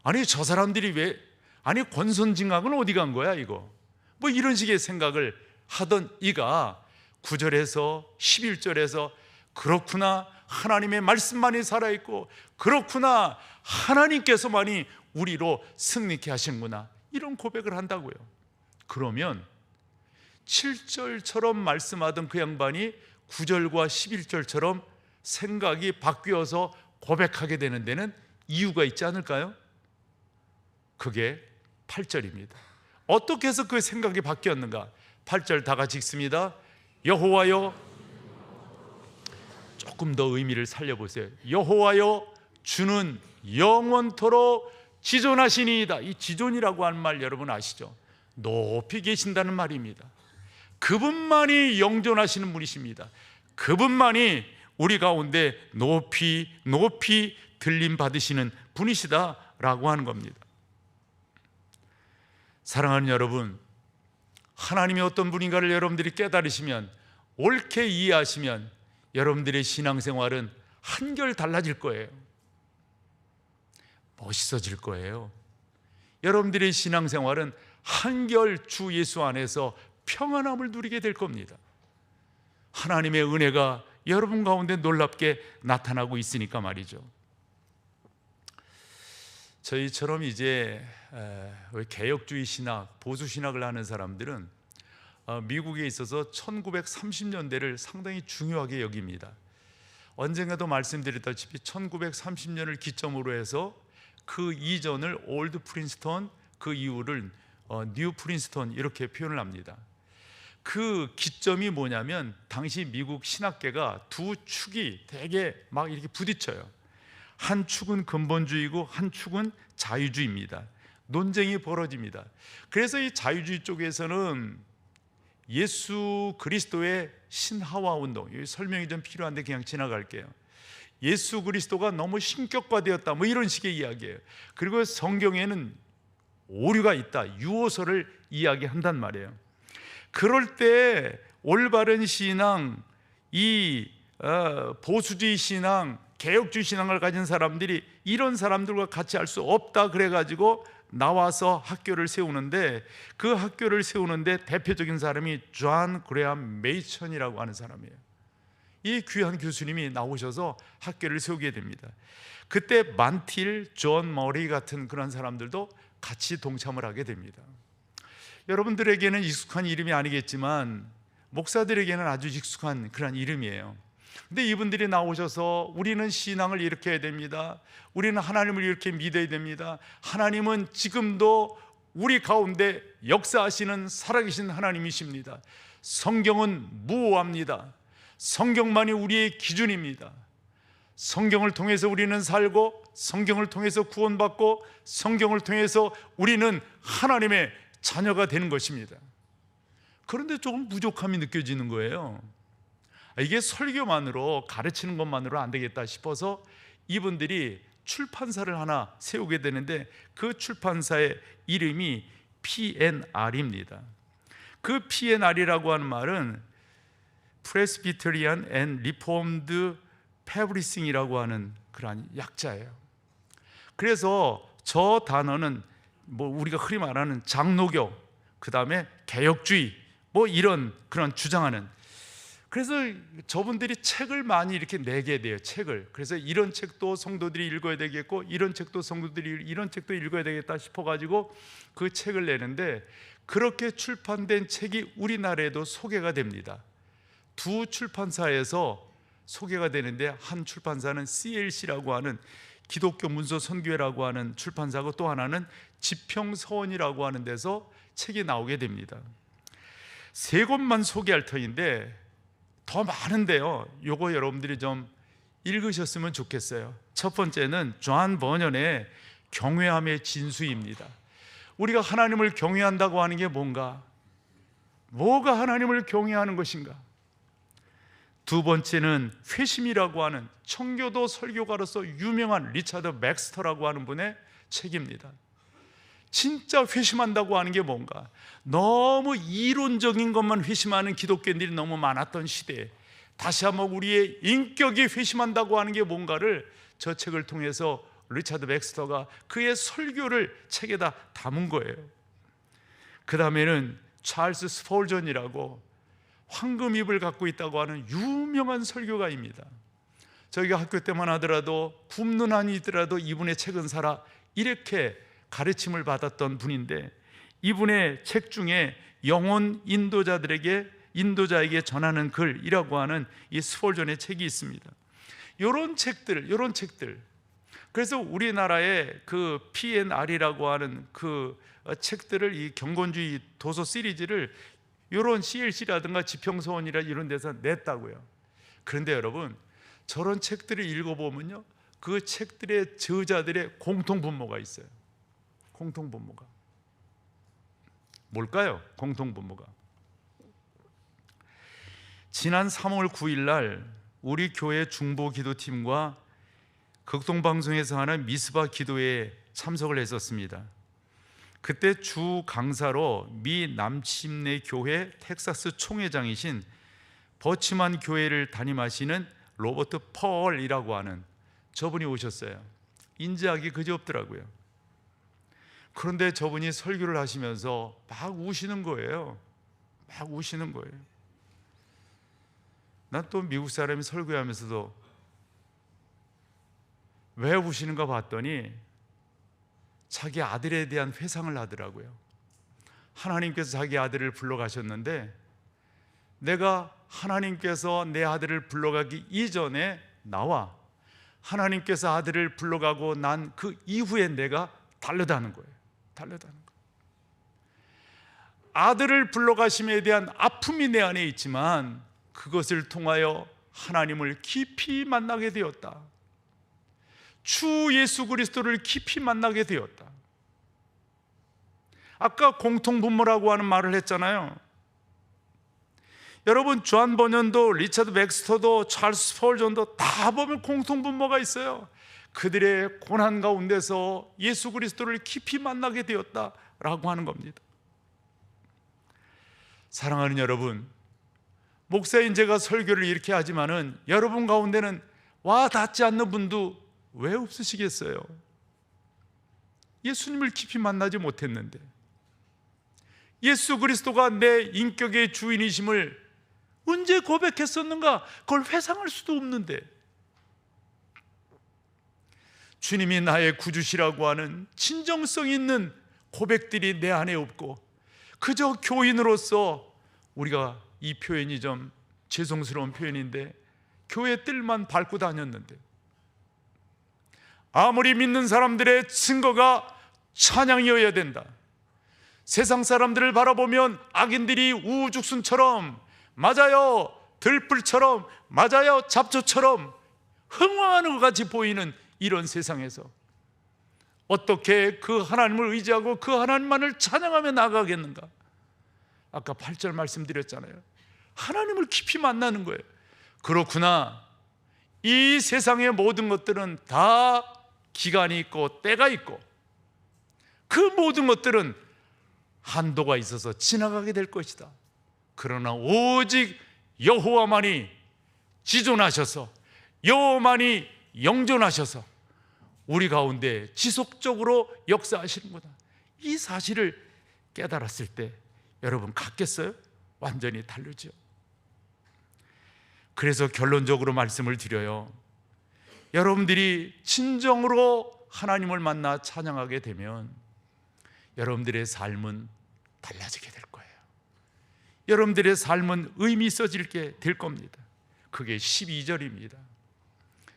아니, 저 사람들이 왜, 아니, 권선징악은 어디 간 거야 이거? 뭐 이런 식의 생각을 하던 이가 9절에서 11절에서 그렇구나, 하나님의 말씀만이 살아있고 그렇구나, 하나님께서만이 우리로 승리케 하시는구나, 이런 고백을 한다고요. 그러면 7절처럼 말씀하던 그 양반이 9절과 11절처럼 생각이 바뀌어서 고백하게 되는 데는 이유가 있지 않을까요? 그게 8절입니다. 어떻게 해서 그 생각이 바뀌었는가? 8절 다 같이 읽습니다. 여호와여, 조금 더 의미를 살려보세요. 여호와여, 주는 영원토록 지존하시니이다. 이 지존이라고 하는 말 여러분 아시죠? 높이 계신다는 말입니다. 그분만이 영존하시는 분이십니다. 그분만이 우리 가운데 높이 들림 받으시는 분이시다라고 하는 겁니다. 사랑하는 여러분, 하나님이 어떤 분인가를 여러분들이 깨달으시면, 옳게 이해하시면 여러분들의 신앙생활은 한결 달라질 거예요. 멋있어질 거예요. 여러분들의 신앙생활은 한결 주 예수 안에서 평안함을 누리게 될 겁니다. 하나님의 은혜가 여러분 가운데 놀랍게 나타나고 있으니까 말이죠. 저희처럼 이제 개혁주의 신학, 보수 신학을 하는 사람들은 미국에 있어서 1930년대를 상당히 중요하게 여깁니다. 언젠가도 말씀드렸다시피 1930년을 기점으로 해서 그 이전을 올드 프린스턴, 그 이후를 뉴 프린스턴 이렇게 표현을 합니다. 그 기점이 뭐냐면 당시 미국 신학계가 두 축이 되게 막 이렇게 부딪혀요. 한 축은 근본주의고 한 축은 자유주의입니다. 논쟁이 벌어집니다. 그래서 이 자유주의 쪽에서는 예수 그리스도의 신하와 운동, 여기 설명이 좀 필요한데 그냥 지나갈게요. 예수 그리스도가 너무 신격화되었다, 뭐 이런 식의 이야기예요. 그리고 성경에는 오류가 있다, 유호설을 이야기한단 말이에요. 그럴 때 올바른 신앙, 이 보수주의 신앙, 개혁주의 신앙을 가진 사람들이 이런 사람들과 같이 할 수 없다 그래가지고 나와서 학교를 세우는데, 그 학교를 세우는데 대표적인 사람이 존 그레엄 메이천이라고 하는 사람이에요. 이 귀한 교수님이 나오셔서 학교를 세우게 됩니다. 그때 만틸, 존 머리 같은 그런 사람들도 같이 동참을 하게 됩니다. 여러분들에게는 익숙한 이름이 아니겠지만 목사들에게는 아주 익숙한 그런 이름이에요. 근데 이분들이 나오셔서 우리는 신앙을 이렇게 해야 됩니다, 우리는 하나님을 이렇게 믿어야 됩니다, 하나님은 지금도 우리 가운데 역사하시는 살아계신 하나님이십니다, 성경은 무오합니다, 성경만이 우리의 기준입니다, 성경을 통해서 우리는 살고 성경을 통해서 구원받고 성경을 통해서 우리는 하나님의 자녀가 되는 것입니다. 그런데 조금 부족함이 느껴지는 거예요. 이게 설교만으로, 가르치는 것만으로 안 되겠다 싶어서 이분들이 출판사를 하나 세우게 되는데, 그 출판사의 이름이 PNR입니다. 그 PNR이라고 하는 말은 Presbyterian and Reformed Publishing이라고 하는 그런 약자예요. 그래서 저 단어는 뭐 우리가 흔히 말하는 장로교, 그 다음에 개혁주의, 뭐 이런 그런 주장하는, 그래서 저분들이 책을 많이 이렇게 내게 돼요, 책을. 그래서 이런 책도 성도들이 읽어야 되겠고 이런 책도 성도들이 이런 책도 읽어야 되겠다 싶어가지고 그 책을 내는데, 그렇게 출판된 책이 우리나라에도 소개가 됩니다. 두 출판사에서 소개가 되는데, 한 출판사는 CLC라고 하는 기독교 문서 선교회라고 하는 출판사고, 또 하나는 지평서원이라고 하는 데서 책이 나오게 됩니다. 세 곳만 소개할 터인데 더 많은데요, 요거 여러분들이 좀 읽으셨으면 좋겠어요. 첫 번째는 존 버년의 경외함의 진수입니다. 우리가 하나님을 경외한다고 하는 게 뭔가? 뭐가 하나님을 경외하는 것인가? 두 번째는 회심이라고 하는 청교도 설교가로서 유명한 리차드 맥스터라고 하는 분의 책입니다. 진짜 회심한다고 하는 게 뭔가? 너무 이론적인 것만 회심하는 기독교인들이 너무 많았던 시대에 다시 한번 우리의 인격이 회심한다고 하는 게 뭔가를 저 책을 통해서 리차드 맥스터가 그의 설교를 책에다 담은 거예요. 그 다음에는 찰스 스폴전이라고 황금입을 갖고 있다고 하는 유명한 설교가입니다. 저희가 학교 때만 하더라도 굶는 한이 있더라도 이분의 책은 사라, 이렇게 가르침을 받았던 분인데, 이분의 책 중에 영혼 인도자에게 전하는 글이라고 하는 이 스폴전의 책이 있습니다. 이런 책들. 그래서 우리나라의 그 PNR이라고 하는 그 책들을, 이 경건주의 도서 시리즈를 이런 CLC라든가 지평서원이라 이런 데서 냈다고요. 그런데 여러분, 저런 책들을 읽어보면요, 그 책들의 저자들의 공통분모가 있어요. 공통분모가 뭘까요? 공통분모가 지난 3월 9일 날 우리 교회 중보기도팀과 극동방송에서 하는 미스바 기도회에 참석을 했었습니다. 그때 주 강사로 미 남침내 교회 텍사스 총회장이신 버치만 교회를 담임하시는 로버트 펄이라고 하는 저분이 오셨어요. 인지하기 그지없더라고요. 그런데 저분이 설교를 하시면서 막 우시는 거예요. 막 우시는 거예요. 난 또 미국 사람이 설교하면서도 왜 우시는가 봤더니 자기 아들에 대한 회상을 하더라고요. 하나님께서 자기 아들을 불러가셨는데 내가 하나님께서 내 아들을 불러가기 이전에 나와 하나님께서 아들을 불러가고 난 그 이후에 내가 다르다는 거예요. 다르다는 거예요. 아들을 불러가심에 대한 아픔이 내 안에 있지만 그것을 통하여 하나님을 깊이 만나게 되었다. 주 예수 그리스도를 깊이 만나게 되었다. 아까 공통분모라고 하는 말을 했잖아요. 여러분, 존 버년도 리차드 백스터도 찰스 스펄전도 다 보면 공통분모가 있어요. 그들의 고난 가운데서 예수 그리스도를 깊이 만나게 되었다라고 하는 겁니다. 사랑하는 여러분, 목사인 제가 설교를 이렇게 하지만은 여러분 가운데는 와 닿지 않는 분도 왜 없으시겠어요? 예수님을 깊이 만나지 못했는데, 예수 그리스도가 내 인격의 주인이심을 언제 고백했었는가? 그걸 회상할 수도 없는데, 주님이 나의 구주시라고 하는 진정성 있는 고백들이 내 안에 없고 그저 교인으로서, 우리가 이 표현이 좀 죄송스러운 표현인데 교회 뜰만 밟고 다녔는데, 아무리 믿는 사람들의 증거가 찬양이어야 된다. 세상 사람들을 바라보면 악인들이 우후죽순처럼, 맞아요 들불처럼, 맞아요 잡초처럼 흥황하는 것 같이 보이는 이런 세상에서 어떻게 그 하나님을 의지하고 그 하나님만을 찬양하며 나아가겠는가? 아까 8절 말씀드렸잖아요. 하나님을 깊이 만나는 거예요. 그렇구나, 이 세상의 모든 것들은 다 기간이 있고 때가 있고 그 모든 것들은 한도가 있어서 지나가게 될 것이다. 그러나 오직 여호와만이 지존하셔서, 여호와만이 영존하셔서 우리 가운데 지속적으로 역사하시는구나. 이 사실을 깨달았을 때 여러분 같겠어요? 완전히 다르죠. 그래서 결론적으로 말씀을 드려요. 여러분들이 진정으로 하나님을 만나 찬양하게 되면 여러분들의 삶은 달라지게 될 거예요. 여러분들의 삶은 의미 있어지게 될 겁니다. 그게 12절입니다.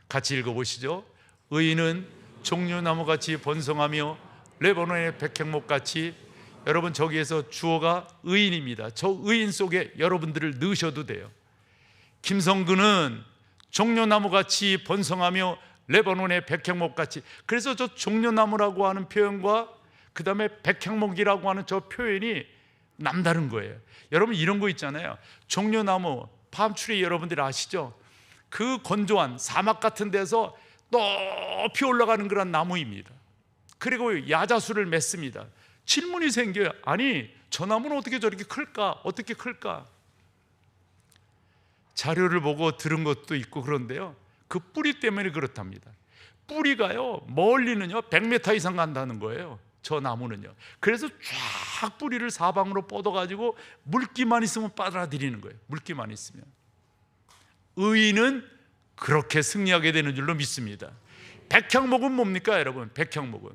같이 읽어보시죠. 의인은 종려나무같이 번성하며 레바논의 백향목같이. 여러분, 저기에서 주어가 의인입니다. 저 의인 속에 여러분들을 넣으셔도 돼요. 김성근은 종려나무같이 번성하며 레바논의 백향목같이. 그래서 저 종려나무라고 하는 표현과 그 다음에 백향목이라고 하는 저 표현이 남다른 거예요. 여러분, 이런 거 있잖아요. 종려나무, 팜트리 여러분들 아시죠? 그 건조한 사막 같은 데서 높이 올라가는 그런 나무입니다. 그리고 야자수를 맺습니다. 질문이 생겨요. 아니, 저 나무는 어떻게 저렇게 클까? 어떻게 클까? 자료를 보고 들은 것도 있고 그런데요, 그 뿌리 때문에 그렇답니다. 뿌리가요, 멀리는요 100m 이상 간다는 거예요, 저 나무는요. 그래서 쫙 뿌리를 사방으로 뻗어가지고 물기만 있으면 빨아들이는 거예요. 물기만 있으면. 의인은 그렇게 승리하게 되는 줄로 믿습니다. 백향목은 뭡니까 여러분? 백향목은,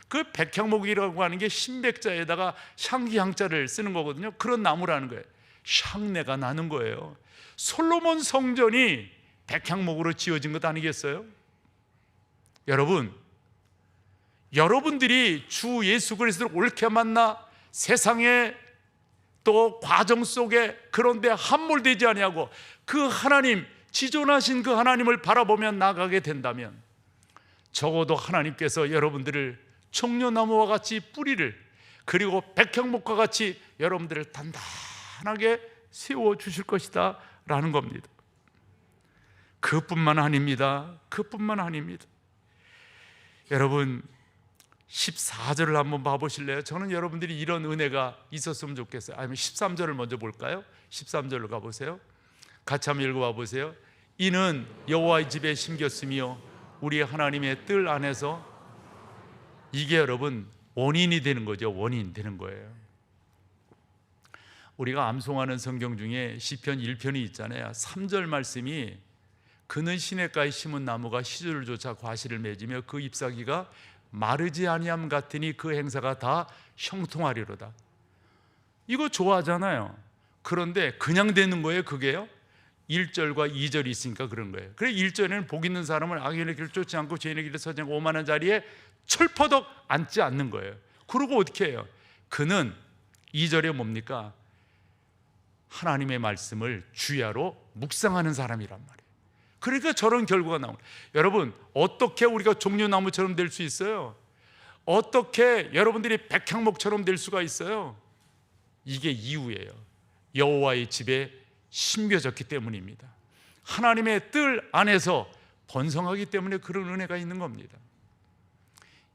그 백향목이라고 하는 게 신백자에다가 향기향자를 쓰는 거거든요. 그런 나무라는 거예요. 향내가 나는 거예요. 솔로몬 성전이 백향목으로 지어진 것 아니겠어요? 여러분, 여러분들이 주 예수 그리스도를 옳게 만나 세상에 또 과정 속에 그런데 함몰되지 아니하고 그 하나님, 지존하신 그 하나님을 바라보며 나가게 된다면 적어도 하나님께서 여러분들을 종려나무와 같이 뿌리를, 그리고 백향목과 같이 여러분들을 단단하게 세워주실 것이다 라는 겁니다. 그뿐만 아닙니다. 그뿐만 아닙니다. 여러분, 14절을 한번 봐보실래요? 저는 여러분들이 이런 은혜가 있었으면 좋겠어요. 아니면 13절을 먼저 볼까요? 13절로 가보세요. 같이 한번 읽어봐 보세요. 이는 여호와의 집에 심겼으며 우리 하나님의 뜰 안에서. 이게 여러분 원인이 되는 거죠. 원인 되는 거예요. 우리가 암송하는 성경 중에 시편 1편이 있잖아요. 3절 말씀이 그는 시냇가에 심은 나무가 시절을 쫓아 과실을 맺으며 그 잎사귀가 마르지 아니함 같으니 그 행사가 다 형통하리로다. 이거 좋아하잖아요. 그런데 그냥 되는 거예요. 그게요. 1절과 2절이 있으니까 그런 거예요. 그래 1절에는 복 있는 사람은 악인의 길을 쫓지 않고 죄인의 길을 서지 않고 오만한 자리에 철퍼덕 앉지 않는 거예요. 그러고 어떻게 해요? 그는 2절에 뭡니까? 하나님의 말씀을 주야로 묵상하는 사람이란 말이에요. 그러니까 저런 결과가 나옵니다. 여러분, 어떻게 우리가 종려나무처럼 될 수 있어요? 어떻게 여러분들이 백향목처럼 될 수가 있어요? 이게 이유예요. 여호와의 집에 심겨졌기 때문입니다. 하나님의 뜰 안에서 번성하기 때문에 그런 은혜가 있는 겁니다.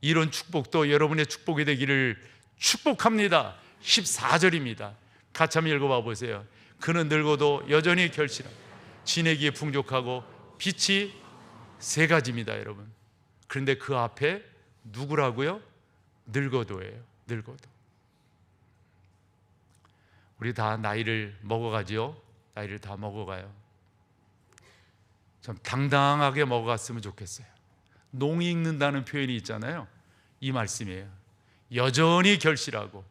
이런 축복도 여러분의 축복이 되기를 축복합니다. 14절입니다. 같이 한번 읽어봐 보세요. 그는 늙어도 여전히 결실하고 지내기에 풍족하고 빛이 세 가지입니다, 여러분. 그런데 그 앞에 누구라고요? 늙어도예요. 늙어도. 우리 다 나이를 먹어가지요. 나이를 다 먹어가요. 좀 당당하게 먹어갔으면 좋겠어요. 농이 익는다는 표현이 있잖아요. 이 말씀이에요. 여전히 결실하고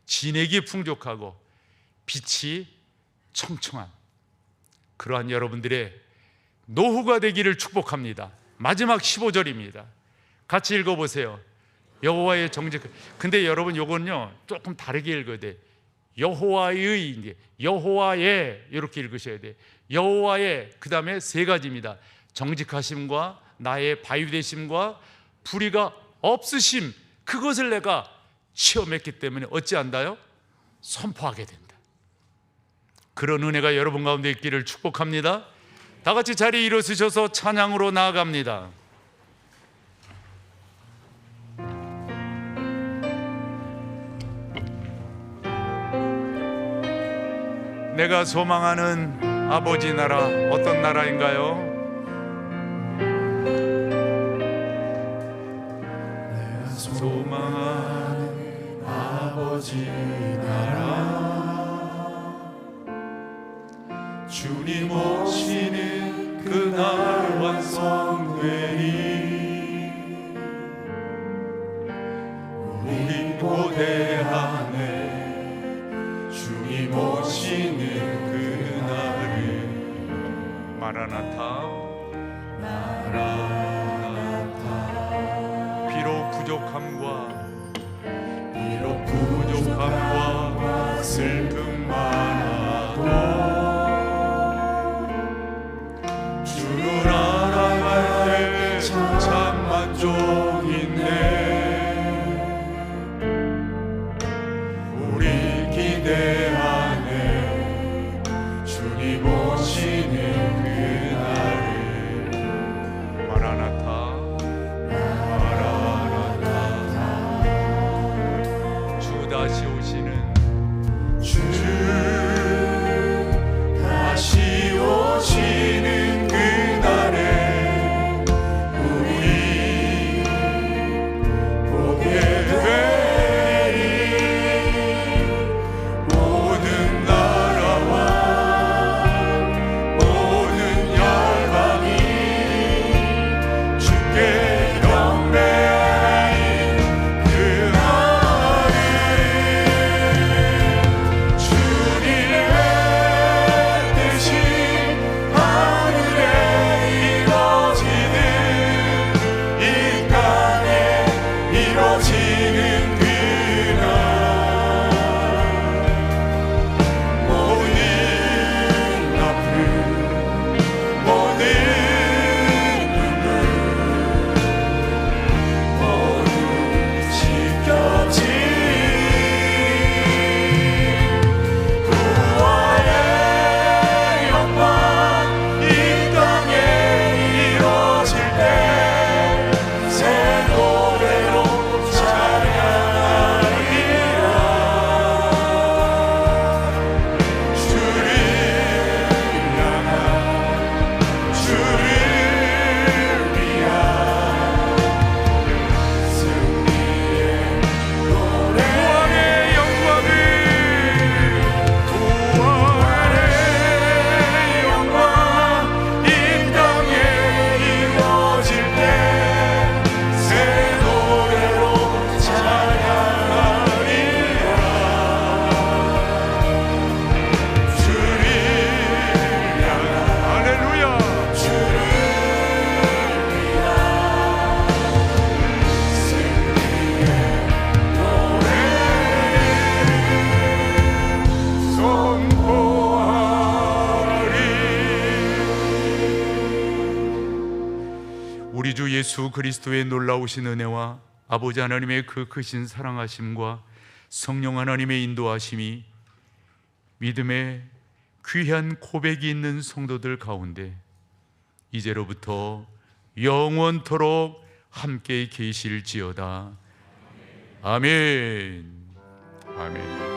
진액이 풍족하고 빛이 청청한 그러한 여러분들의 노후가 되기를 축복합니다. 마지막 15절입니다. 같이 읽어보세요. 여호와의 정직. 근데 여러분 요건요 조금 다르게 읽어야 돼. 여호와의, 여호와의 이렇게 읽으셔야 돼. 여호와의, 그 다음에 세 가지입니다. 정직하심과 나의 바위되심과 불의가 없으심, 그것을 내가 체험했기 때문에 어찌한다요? 선포하게 된다. 그런 은혜가 여러분 가운데 있기를 축복합니다. 다 같이 자리에 일어서셔서 찬양으로 나아갑니다. 내가 소망하는 아버지 나라, 어떤 나라인가요? 내가 소망하는 아버지 나라, 주님 오시는 그날 완성되리. 우리 고대 안에 주님 오시는 그날을 마라나타. 마라나타. 비록 부족함과 슬픔 많아도 주를 알아갈 때 참 만족인데 우리 기대 안에 주님 오시는 그날을 마라나타. 주 다시 오시는 다시 오시는 그날에 우리 보게 되리. 모든 나라와 모든 예수 그리스도의 놀라우신 은혜와 아버지 하나님의 그 크신 사랑하심과 성령 하나님의 인도하심이 믿음의 귀한 고백이 있는 성도들 가운데 이제로부터 영원토록 함께 계실지어다. 아멘. 아멘.